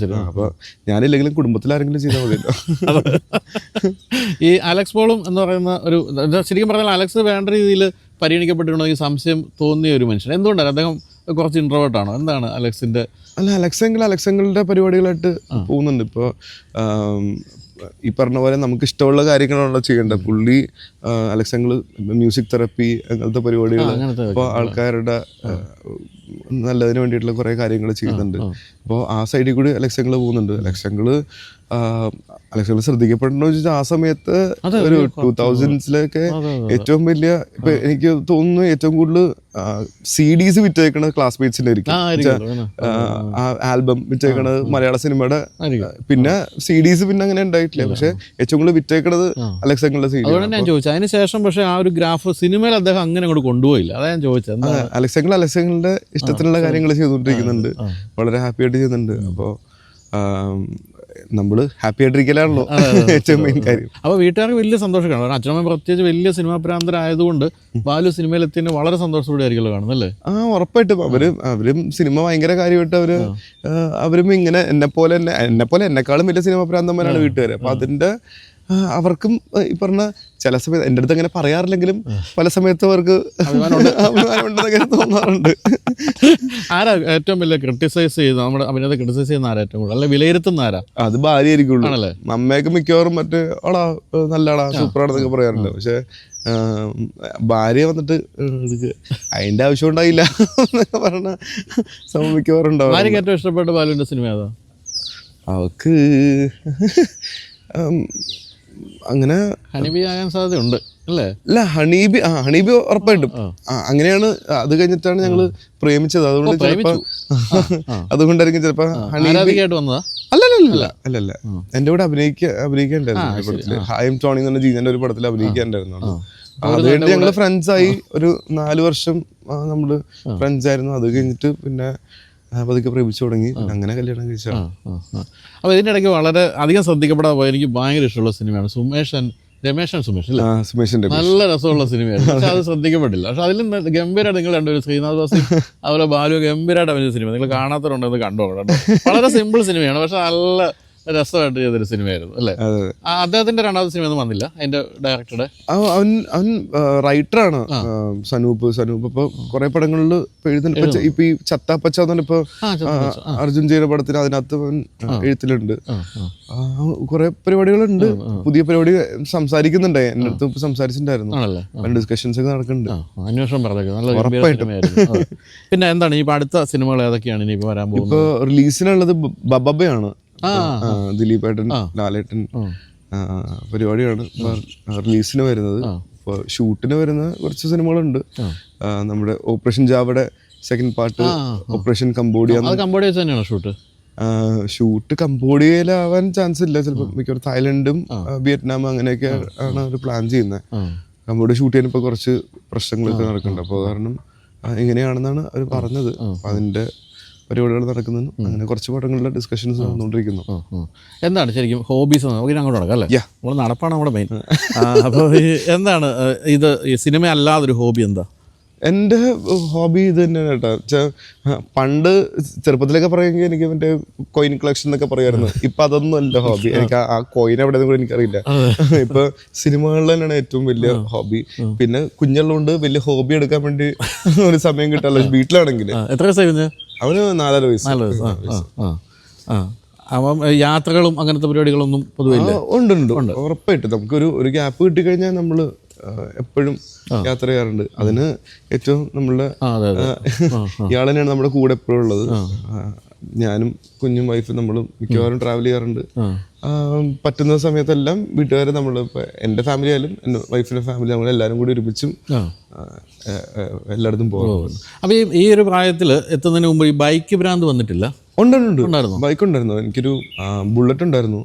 അപ്പൊ ഞാനില്ലെങ്കിലും കുടുംബത്തിൽ ആരെങ്കിലും ചെയ്താൽ മതിയല്ലോ. ഈ അലക്സ് പോളും എന്ന് പറയുന്ന ഒരു, ശരിക്കും പറഞ്ഞാൽ അലക്സ് വേണ്ട രീതിയിൽ പരിഗണിക്കപ്പെട്ടിട്ടുണ്ടോ ഈ സംശയം തോന്നിയ ഒരു മനുഷ്യൻ? എന്തുകൊണ്ടാണ് അദ്ദേഹം കുറച്ച് ഇൻട്രോവേർട്ടാണോ? എന്താണ് അലക്സിന്റെ? അല്ല, അലക്സങ്ങളുടെ പരിപാടികളായിട്ട് പോകുന്നുണ്ട്. ഇപ്പോൾ ഈ പറഞ്ഞ പോലെ നമുക്ക് ഇഷ്ടമുള്ള കാര്യങ്ങളാണല്ലോ ചെയ്യേണ്ടത്. പുള്ളി അലക്സങ്ങൾ മ്യൂസിക് തെറപ്പി അങ്ങനത്തെ പരിപാടികൾ ഇപ്പോൾ ആൾക്കാരുടെ നല്ലതിന് വേണ്ടിയിട്ടുള്ള കുറേ കാര്യങ്ങൾ ചെയ്യുന്നുണ്ട്. അപ്പോൾ ആ സൈഡിൽ കൂടി അലക്സങ്ങൾ പോകുന്നുണ്ട്. അലക്സങ്ങൾ ശ്രദ്ധിക്കപ്പെടണമെന്ന് വെച്ചാൽ ആ സമയത്ത് ഒരു 2000s ഏറ്റവും വലിയ, ഇപ്പൊ എനിക്ക് തോന്നുന്നു ഏറ്റവും കൂടുതൽ CDs വിറ്റേക്കണത് ക്ലാസ്മേറ്റ്സിന്റെ ആയിരിക്കും. ആൽബം വിറ്റേക്കണത് മലയാള സിനിമയുടെ. പിന്നെ CDs പിന്നെ അങ്ങനെ ഉണ്ടായിട്ടില്ല. പക്ഷെ ഏറ്റവും കൂടുതൽ വിറ്റേക്കണത് അലക്സങ്ങളുടെ CD. ഞാൻ ചോദിച്ചത് അതിനുശേഷം. പക്ഷെ ആ ഒരു ഗ്രാഫ് സിനിമയിൽ അദ്ദേഹം അങ്ങനെ അങ്ങോട്ട് കൊണ്ടുപോയില്ല. അതാ ഞാൻ ചോദിച്ചത്. അലക്സങ്ങളുടെ ഇഷ്ടത്തിനുള്ള കാര്യങ്ങൾ ചെയ്തുകൊണ്ടിരിക്കുന്നുണ്ട്, വളരെ ഹാപ്പി ആയിട്ട് ചെയ്യുന്നുണ്ട്. അപ്പോൾ നമ്മൾ ഹാപ്പി ആയിട്ടിരിക്കലാണല്ലോ ഏറ്റവും മെയിൻ കാര്യം. അപ്പോൾ വീട്ടുകാർക്ക് വലിയ സന്തോഷം കാണും. അച്ഛനമ്മ പ്രത്യേകിച്ച് വലിയ സിനിമാ പ്രാന്തരായതുകൊണ്ട് ബാലു സിനിമയിൽ എത്തിയതിന് വളരെ സന്തോഷത്തോടെ ആയിരിക്കുമല്ലോ കാണുന്നല്ലേ? ഉറപ്പായിട്ടും. അവരും സിനിമ ഭയങ്കര കാര്യമായിട്ട് അവരും ഇങ്ങനെ എന്നെക്കാളും വലിയ സിനിമാ പ്രാന്തന്മാരാണ് വീട്ടുകാർ. അപ്പോൾ അതിൻ്റെ അവർക്കും ഈ പറഞ്ഞ ചില സമയത്ത് എൻ്റെ അടുത്ത് അങ്ങനെ പറയാറില്ലെങ്കിലും പല സമയത്ത് അവർക്ക് അഭിമാനമുണ്ടെന്നൊക്കെ തോന്നാറുണ്ട്. ആരാ ഏറ്റവും വലിയ ക്രിട്ടിസൈസ് ചെയ്യുന്നത്, നമ്മുടെ അഭിനയത്തെ ക്രിട്ടിസൈസ് ചെയ്യുന്ന ആരാ ഏറ്റവും കൂടുതൽ, അല്ലെ വിലയിരുത്തുന്ന ആരാ? അത് ഭാര്യ ആയിരിക്കുള്ളൂ. ആണല്ലേ? അമ്മയൊക്കെ മിക്കവാറും മറ്റേ ആടാ നല്ലടാ സൂപ്പറാണെന്നൊക്കെ പറയാറുണ്ട്. പക്ഷെ ഭാര്യ വന്നിട്ട് അതിന്റെ ആവശ്യം ഉണ്ടായില്ല എന്നൊക്കെ പറഞ്ഞ മിക്കവാറും ഉണ്ടാവും. ഭാര്യക്ക് ഏറ്റവും ഇഷ്ടപ്പെട്ട ബാലുവിന്റെ സിനിമ ഏതാ? അവക്ക് അങ്ങനെ ഹണിബി ആകാൻ സാധ്യതയുണ്ട് അല്ലേ? അല്ല, ഹണീബി ഉറപ്പായിട്ടും അങ്ങനെയാണ്. അത് കഴിഞ്ഞിട്ടാണ് ഞങ്ങള് പ്രേമിച്ചത്. അതുകൊണ്ട് അതുകൊണ്ടായിരിക്കും ചിലപ്പോ ഹണീബിയായിട്ട് വന്നതാ. അല്ലല്ല എന്റെ കൂടെ അഭിനയിക്കാണ്ടായിരുന്നു. ഹായം ടോണി എന്ന് പറഞ്ഞ ജീവന്റെ ഒരു പടത്തിൽ അഭിനയിക്കാണ്ടായിരുന്നു. അതുകൊണ്ട് ഞങ്ങള് ഫ്രണ്ട്സായി ഒരു 4 വർഷം നമ്മള് ഫ്രണ്ട്സ് ആയിരുന്നു. അത് കഴിഞ്ഞിട്ട് പിന്നെ പതുക്കെ പ്രേമിച്ചു തുടങ്ങി. അങ്ങനെ കല്യാണം കഴിച്ചാണ്. അപ്പോൾ ഇതിൻ്റെ ഇടയ്ക്ക് വളരെ അധികം ശ്രദ്ധിക്കപ്പെടാതെ പോയ എനിക്ക് ഭയങ്കര ഇഷ്ടമുള്ള സിനിമയാണ് രമേശൻ സുമേഷ് അല്ലേ? നല്ല രസമുള്ള സിനിമയാണ്. പക്ഷെ അത് ശ്രദ്ധിക്കപ്പെട്ടില്ല. പക്ഷെ അതിൽ ഗംഭീരമായിട്ട് നിങ്ങൾ രണ്ടുപേരും ശ്രീനാഥ് വാസി അതുപോലെ ബാലു ഗംഭീരമായിട്ട് അഭിനയിച്ച സിനിമ നിങ്ങൾ കാണാത്തവരുണ്ടെന്ന് കണ്ടോളൂ. വളരെ സിമ്പിൾ സിനിമയാണ്, പക്ഷെ നല്ല രസമായിട്ട് ചെയ്തൊരു സിനിമയായിരുന്നു അല്ലേ? അദ്ദേഹത്തിന്റെ രണ്ടാമത്തെ സിനിമ ഒന്നും വന്നില്ല. അതിന്റെ ഡയറക്ടറുടെ അവൻ റൈറ്ററാണ് സനൂപ്. ഇപ്പൊ കുറെ പടങ്ങളിൽ എഴുതുന്നുണ്ട്. ഇപ്പൊ ഈ ചത്താപ്പച്ച ഇപ്പൊ അർജുൻ ചെയ്ത പടത്തിന് അതിനകത്ത് അവൻ എഴുത്തിലുണ്ട്. കുറെ പരിപാടികളുണ്ട്. പുതിയ പരിപാടി സംസാരിക്കുന്നുണ്ട്. എന്റെ അടുത്ത് ഇപ്പൊ സംസാരിച്ചിട്ടുണ്ടായിരുന്നു. ഡിസ്കഷൻസ് ഒക്കെ നടക്കുന്നുണ്ട്. അന്വേഷണം പറഞ്ഞേക്കും. പിന്നെ എന്താണ് ഈ അടുത്ത സിനിമകൾ ഏതൊക്കെയാണ് ഇനി ഇപ്പൊ വരാൻ പോകുന്നത്? ഇപ്പൊ റിലീസിനുള്ളത് ബബബയാണ്. ദിലീപേട്ടൻ ലാലേട്ടൻ പരിപാടിയാണ് റിലീസിന് വരുന്നത്. ഇപ്പോൾ ഷൂട്ടിന് വരുന്ന കുറച്ച് സിനിമകളുണ്ട്. നമ്മുടെ ഓപ്പറേഷൻ ജാവയുടെ second part, operation Cambodia. Shoot കംബോഡിയയിലാവാൻ ചാൻസ് ഇല്ല. ചിലപ്പോൾ മിക്കവാറും തായ്ലൻഡും വിയറ്റ്നാം അങ്ങനെയൊക്കെ ആണ് അവർ പ്ലാൻ ചെയ്യുന്നത്. കംബോഡിയ ഷൂട്ട് ചെയ്യാൻ ഇപ്പോൾ കുറച്ച് പ്രശ്നങ്ങളൊക്കെ നടക്കുന്നുണ്ട്. അപ്പോൾ കാരണം ഇങ്ങനെയാണെന്നാണ് അവർ പറഞ്ഞത്. അതിൻ്റെ പരിപാടികൾ നടക്കുന്നു. അങ്ങനെ കുറച്ച് പടങ്ങളുടെ ഡിസ്കഷൻസ് നടന്നുകൊണ്ടിരിക്കുന്നു. എന്താണ് ശരിക്കും ഹോബീസ്? നമുക്ക് അങ്ങോട്ട് നടക്കാം അല്ലേ? നമ്മൾ നടപ്പാണ് നമ്മുടെ മെയിൻ. അപ്പോൾ എന്താണ് ഇത് ഈ സിനിമ അല്ലാതൊരു ഹോബി എന്താ? എൻ്റെ ഹോബി ഇത് തന്നെയാണ് കേട്ടോ. പണ്ട് ചെറുപ്പത്തിലൊക്കെ പറയുമെങ്കിൽ എനിക്ക് മറ്റേ കോയിൻ കളക്ഷൻ എന്നൊക്കെ പറയുമായിരുന്നു. ഇപ്പം അതൊന്നും അല്ല ഹോബി. എനിക്ക് ആ കോയിൻ എവിടെ കൂടെ എനിക്കറിയില്ല. ഇപ്പൊ സിനിമകളിൽ തന്നെയാണ് ഏറ്റവും വലിയ ഹോബി. പിന്നെ കുഞ്ഞുള്ളതുകൊണ്ട് വലിയ ഹോബി എടുക്കാൻ വേണ്ടി ഒരു സമയം കിട്ടാമല്ലോ വീട്ടിലാണെങ്കിൽ. എത്ര വയസ്സായിരുന്നു അവന്? 4.5 വയസ്സ്. അപ്പം യാത്രകളും അങ്ങനത്തെ പരിപാടികളൊന്നും പൊതുവെ ഉണ്ട്. ഉറപ്പായിട്ടും നമുക്കൊരു ഗ്യാപ്പ് കിട്ടിക്കഴിഞ്ഞാൽ നമ്മള് എപ്പോഴും യാത്ര ചെയ്യാറുണ്ട്. അതിന് ഏറ്റവും നമ്മളുടെ ഇയാൾ തന്നെയാണ് നമ്മുടെ കൂടെ എപ്പോഴും ഉള്ളത്. ഞാനും കുഞ്ഞും വൈഫും നമ്മളും മിക്കവാറും ട്രാവൽ ചെയ്യാറുണ്ട്. പറ്റുന്ന സമയത്തെല്ലാം വീട്ടുകാരെ നമ്മൾ എൻ്റെ ഫാമിലി ആയാലും എൻ്റെ വൈഫിൻ്റെ ഫാമിലി നമ്മളെല്ലാവരും കൂടി ഒരുമിച്ചും എല്ലായിടത്തും പോകും. അപ്പോൾ ഈ ഒരു പ്രായത്തിൽ എത്തുന്നതിന് മുമ്പ് ഈ ബൈക്ക് ഭ്രാന്ത് വന്നിട്ടില്ല? ഉണ്ടായിരുന്നു. ബൈക്ക് ഉണ്ടായിരുന്നു. എനിക്കൊരു ബുള്ളറ്റ് ഉണ്ടായിരുന്നു.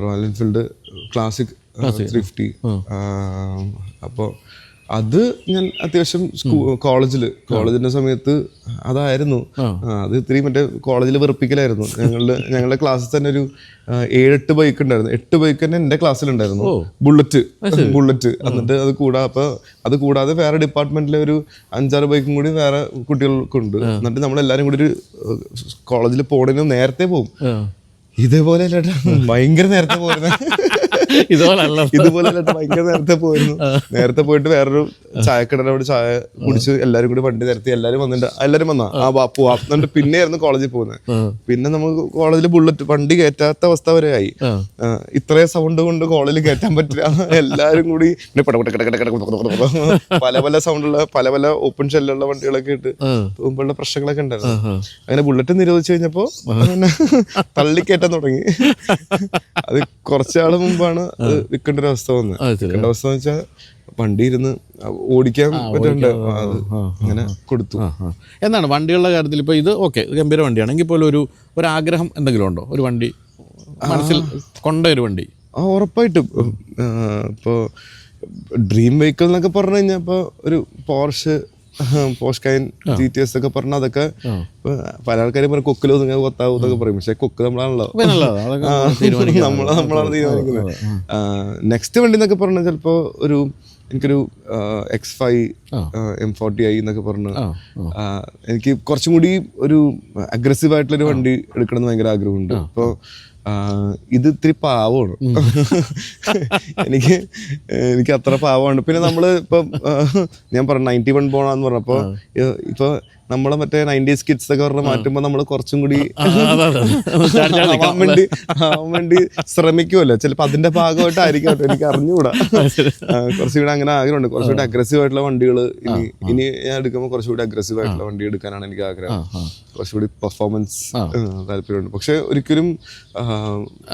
Royal Enfield classic 350. അപ്പോൾ അത് ഞാൻ അത്യാവശ്യം കോളേജിന്റെ സമയത്ത് അതായിരുന്നു. അത് ഇത്തിരി മറ്റേ കോളേജിൽ വെറുപ്പിക്കലായിരുന്നു. ഞങ്ങളുടെ ക്ലാസ്സിൽ തന്നെ ഒരു 7-8 ബൈക്ക് ഉണ്ടായിരുന്നു. 8 ബൈക്ക് തന്നെ എൻ്റെ ക്ലാസ്സിലുണ്ടായിരുന്നു. ബുള്ളറ്റ്. എന്നിട്ട് അത് കൂടാതെ വേറെ ഡിപ്പാർട്ട്മെന്റിലെ ഒരു 5-6 ബൈക്കും കൂടി വേറെ കുട്ടികൾക്കുണ്ട്. എന്നിട്ട് നമ്മളെല്ലാരും കൂടി ഒരു കോളേജിൽ പോണതിന് നേരത്തെ പോകും. ഇതേപോലെ ഭയങ്കര നേരത്തെ പോയിരുന്നു. ഇതുപോലെ ഭയങ്കര നേരത്തെ പോയിട്ട് വേറൊരു ചായക്കടയുടെ അവിടെ ചായ കുടിച്ച് എല്ലാരും കൂടി വണ്ടി നിരത്തി എല്ലാരും വന്നാ പോവാ. എന്നിട്ട് പിന്നെയായിരുന്നു കോളേജിൽ പോകുന്നത്. പിന്നെ നമുക്ക് കോളേജിൽ ബുള്ളറ്റ് വണ്ടി കയറ്റാത്ത അവസ്ഥ വരെ ആയി. ഇത്രയും സൗണ്ട് കൊണ്ട് കോളേജിൽ കയറ്റാൻ പറ്റില്ല. എല്ലാരും കൂടി പല സൗണ്ടുള്ള പല ഓപ്പൺ ഷെല്ലുള്ള വണ്ടികളൊക്കെ ഇട്ട് പോകുമ്പോഴുള്ള പ്രശ്നങ്ങളൊക്കെ ഉണ്ടായിരുന്നു. അങ്ങനെ ബുള്ളറ്റ് നിരോധിച്ചു കഴിഞ്ഞപ്പോ തള്ളിക്കയറ്റാൻ തുടങ്ങി. അത് കുറച്ചാള് മുമ്പാണ് വിൽക്കേണ്ട ഒരു അവസ്ഥ വന്നത്. വിൽക്കേണ്ട അവസ്ഥ എന്ന് വെച്ചാൽ വണ്ടി ഇരുന്ന് ഓടിക്കാൻ പറ്റണ്ട. അങ്ങനെ കൊടുത്തു. എന്താണ് വണ്ടികളുടെ കാര്യത്തിൽ ഇപ്പൊ ഇത് ഓക്കെ ഗംഭീര വണ്ടിയാണ് എങ്കിൽ പോലും ഒരു ആഗ്രഹം എന്തെങ്കിലും ഉണ്ടോ? ഒരു വണ്ടി മനസ്സിൽ കൊണ്ട ഒരു വണ്ടി? ഉറപ്പായിട്ടും. ഇപ്പോൾ ഡ്രീം വെഹിക്കിൾ എന്നൊക്കെ പറഞ്ഞു കഴിഞ്ഞാൽ ഇപ്പോൾ ഒരു പോർഷ് കൈൻ GTS ഒക്കെ പറഞ്ഞാൽ അതൊക്കെ പല ആൾക്കാരും പറയും കൊക്കിലോ നിങ്ങൾ കൊത്താവും എന്നൊക്കെ പറയും. പക്ഷെ കൊക്ക് നമ്മളാണല്ലോ, നമ്മളാണ് തീരുമാനിക്കുന്നത്. നെക്സ്റ്റ് വണ്ടി എന്നൊക്കെ പറഞ്ഞാൽ ചിലപ്പോൾ എനിക്കൊരു X5 M40i എന്നൊക്കെ പറഞ്ഞു. എനിക്ക് കുറച്ചും കൂടി ഒരു അഗ്രസീവ് ആയിട്ടുള്ളൊരു വണ്ടി എടുക്കണം എന്ന് ഭയങ്കര ആഗ്രഹമുണ്ട്. അപ്പോൾ ഇത് ഇത്തിരി പാവമാണ്. എനിക്ക് അത്ര പാവമാണ്. പിന്നെ നമ്മള് ഇപ്പം ഞാൻ പറഞ്ഞു 91 പോണെന്ന് പറഞ്ഞപ്പോ ഇപ്പൊ നമ്മളെ മറ്റേ 90s കിഡ്സ് ഒക്കെ പറഞ്ഞ മാറ്റുമ്പോ നമ്മള് കുറച്ചും കൂടി ആവാൻ വേണ്ടി ശ്രമിക്കുമല്ലോ. ചിലപ്പോ അതിന്റെ ഭാഗമായിട്ടായിരിക്കും, എനിക്ക് അറിഞ്ഞുകൂടാ. കുറച്ചുകൂടി അങ്ങനെ ആഗ്രഹമുണ്ട്. കുറച്ചുകൂടി അഗ്രസീവ് ആയിട്ടുള്ള വണ്ടികൾ ഇനി ഞാൻ എടുക്കുമ്പോൾ കുറച്ചുകൂടി അഗ്രസീവ് ആയിട്ടുള്ള വണ്ടി എടുക്കാനാണ് എനിക്ക് ആഗ്രഹം. കുറച്ചുകൂടി പെർഫോമൻസ് താല്പര്യമുണ്ട്. പക്ഷെ ഒരിക്കലും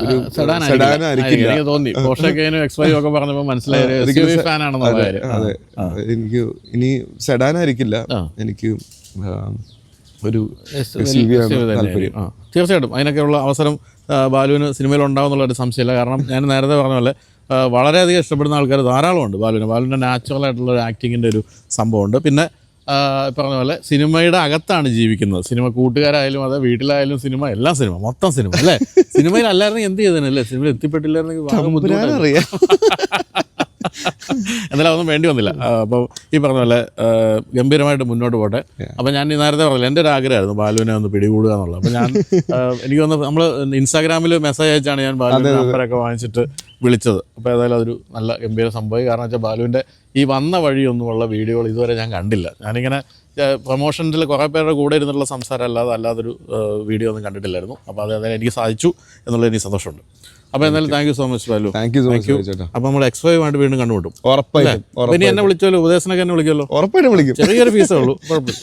ഒരു സെഡാൻ ആയിരിക്കില്ല. അതെ, എനിക്ക് ഇനി സെഡാൻ ആയിരിക്കില്ല. എനിക്ക് ഒരു തീർച്ചയായിട്ടും അതിനൊക്കെയുള്ള അവസരം ബാലുവിന് സിനിമയിൽ ഉണ്ടാവുമെന്നുള്ളൊരു സംശയമില്ല. കാരണം ഞാൻ നേരത്തെ പറഞ്ഞ പോലെ വളരെയധികം ഇഷ്ടപ്പെടുന്ന ആൾക്കാർ ധാരാളമുണ്ട് ബാലുവിൻ്റെ നാച്ചുറലായിട്ടുള്ള ഒരു ആക്ടിങ്ങിൻ്റെ ഒരു സംഭവമുണ്ട്. പിന്നെ പറഞ്ഞ പോലെ സിനിമയുടെ അകത്താണ് ജീവിക്കുന്നത്. സിനിമ കൂട്ടുകാരായാലും അതെ, വീട്ടിലായാലും സിനിമ, എല്ലാം സിനിമ, മൊത്തം സിനിമ അല്ലേ. സിനിമയിലല്ലായിരുന്നെങ്കിൽ എന്ത് ചെയ്തേനല്ലേ, സിനിമയിൽ എത്തിപ്പെട്ടില്ലായിരുന്നെങ്കിൽ എന്നാലും അതൊന്നും വേണ്ടി വന്നില്ല. അപ്പോൾ ഈ പറഞ്ഞ പോലെ ഗംഭീരമായിട്ട് മുന്നോട്ട് പോട്ടെ. അപ്പോൾ ഞാൻ നേരത്തെ പറഞ്ഞില്ല, എൻ്റെ ഒരു ആഗ്രഹമായിരുന്നു ബാലുവിനെ ഒന്ന് പിടികൂടുക എന്നുള്ളത്. അപ്പോൾ ഞാൻ എനിക്ക് വന്ന് നമ്മൾ ഇൻസ്റ്റാഗ്രാമിൽ മെസ്സേജ് അയച്ചാണ് ഞാൻ ബാലുവിൻ്റെ നമ്പറൊക്കെ വാങ്ങിച്ചിട്ട് വിളിച്ചത്. അപ്പോൾ ഏതായാലും അതൊരു നല്ല ഗംഭീര സംഭവം. കാരണം വെച്ചാൽ ബാലുവിൻ്റെ ഈ വന്ന വഴിയൊന്നുമുള്ള വീഡിയോകൾ ഇതുവരെ ഞാൻ കണ്ടില്ല. ഞാനിങ്ങനെ പ്രൊമോഷൻസിൽ കുറേ പേരുടെ കൂടെ ഇരുന്നുള്ള സംസാരം അല്ലാതൊരു വീഡിയോ ഒന്നും കണ്ടിട്ടില്ലായിരുന്നു. അപ്പോൾ അത് എനിക്ക് സാധിച്ചു എന്നുള്ളത് എനിക്ക് സന്തോഷമുണ്ട്. അപ്പോൾ എന്തായാലും thank you so much Balu. Thank you. അപ്പോൾ നമ്മൾ X5 ആയിട്ട് വീണ്ടും കണ്ടുമുട്ടും. ഉറപ്പായിട്ടും. ഇനി എന്നെ വിളിച്ചല്ലോ, ഉപദേശനൊക്കെ എന്നെ വിളിക്കുമല്ലോ. ഉറപ്പായിട്ടും വിളിക്കും. ചെറിയൊരു ഫീസേ ഉള്ളൂ, കുഴപ്പമില്ല.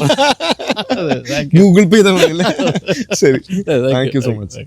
ഗൂഗിൾ പേ ചെയ്താൽ മതി. ശരി, താങ്ക് യു സോ മച്ച്.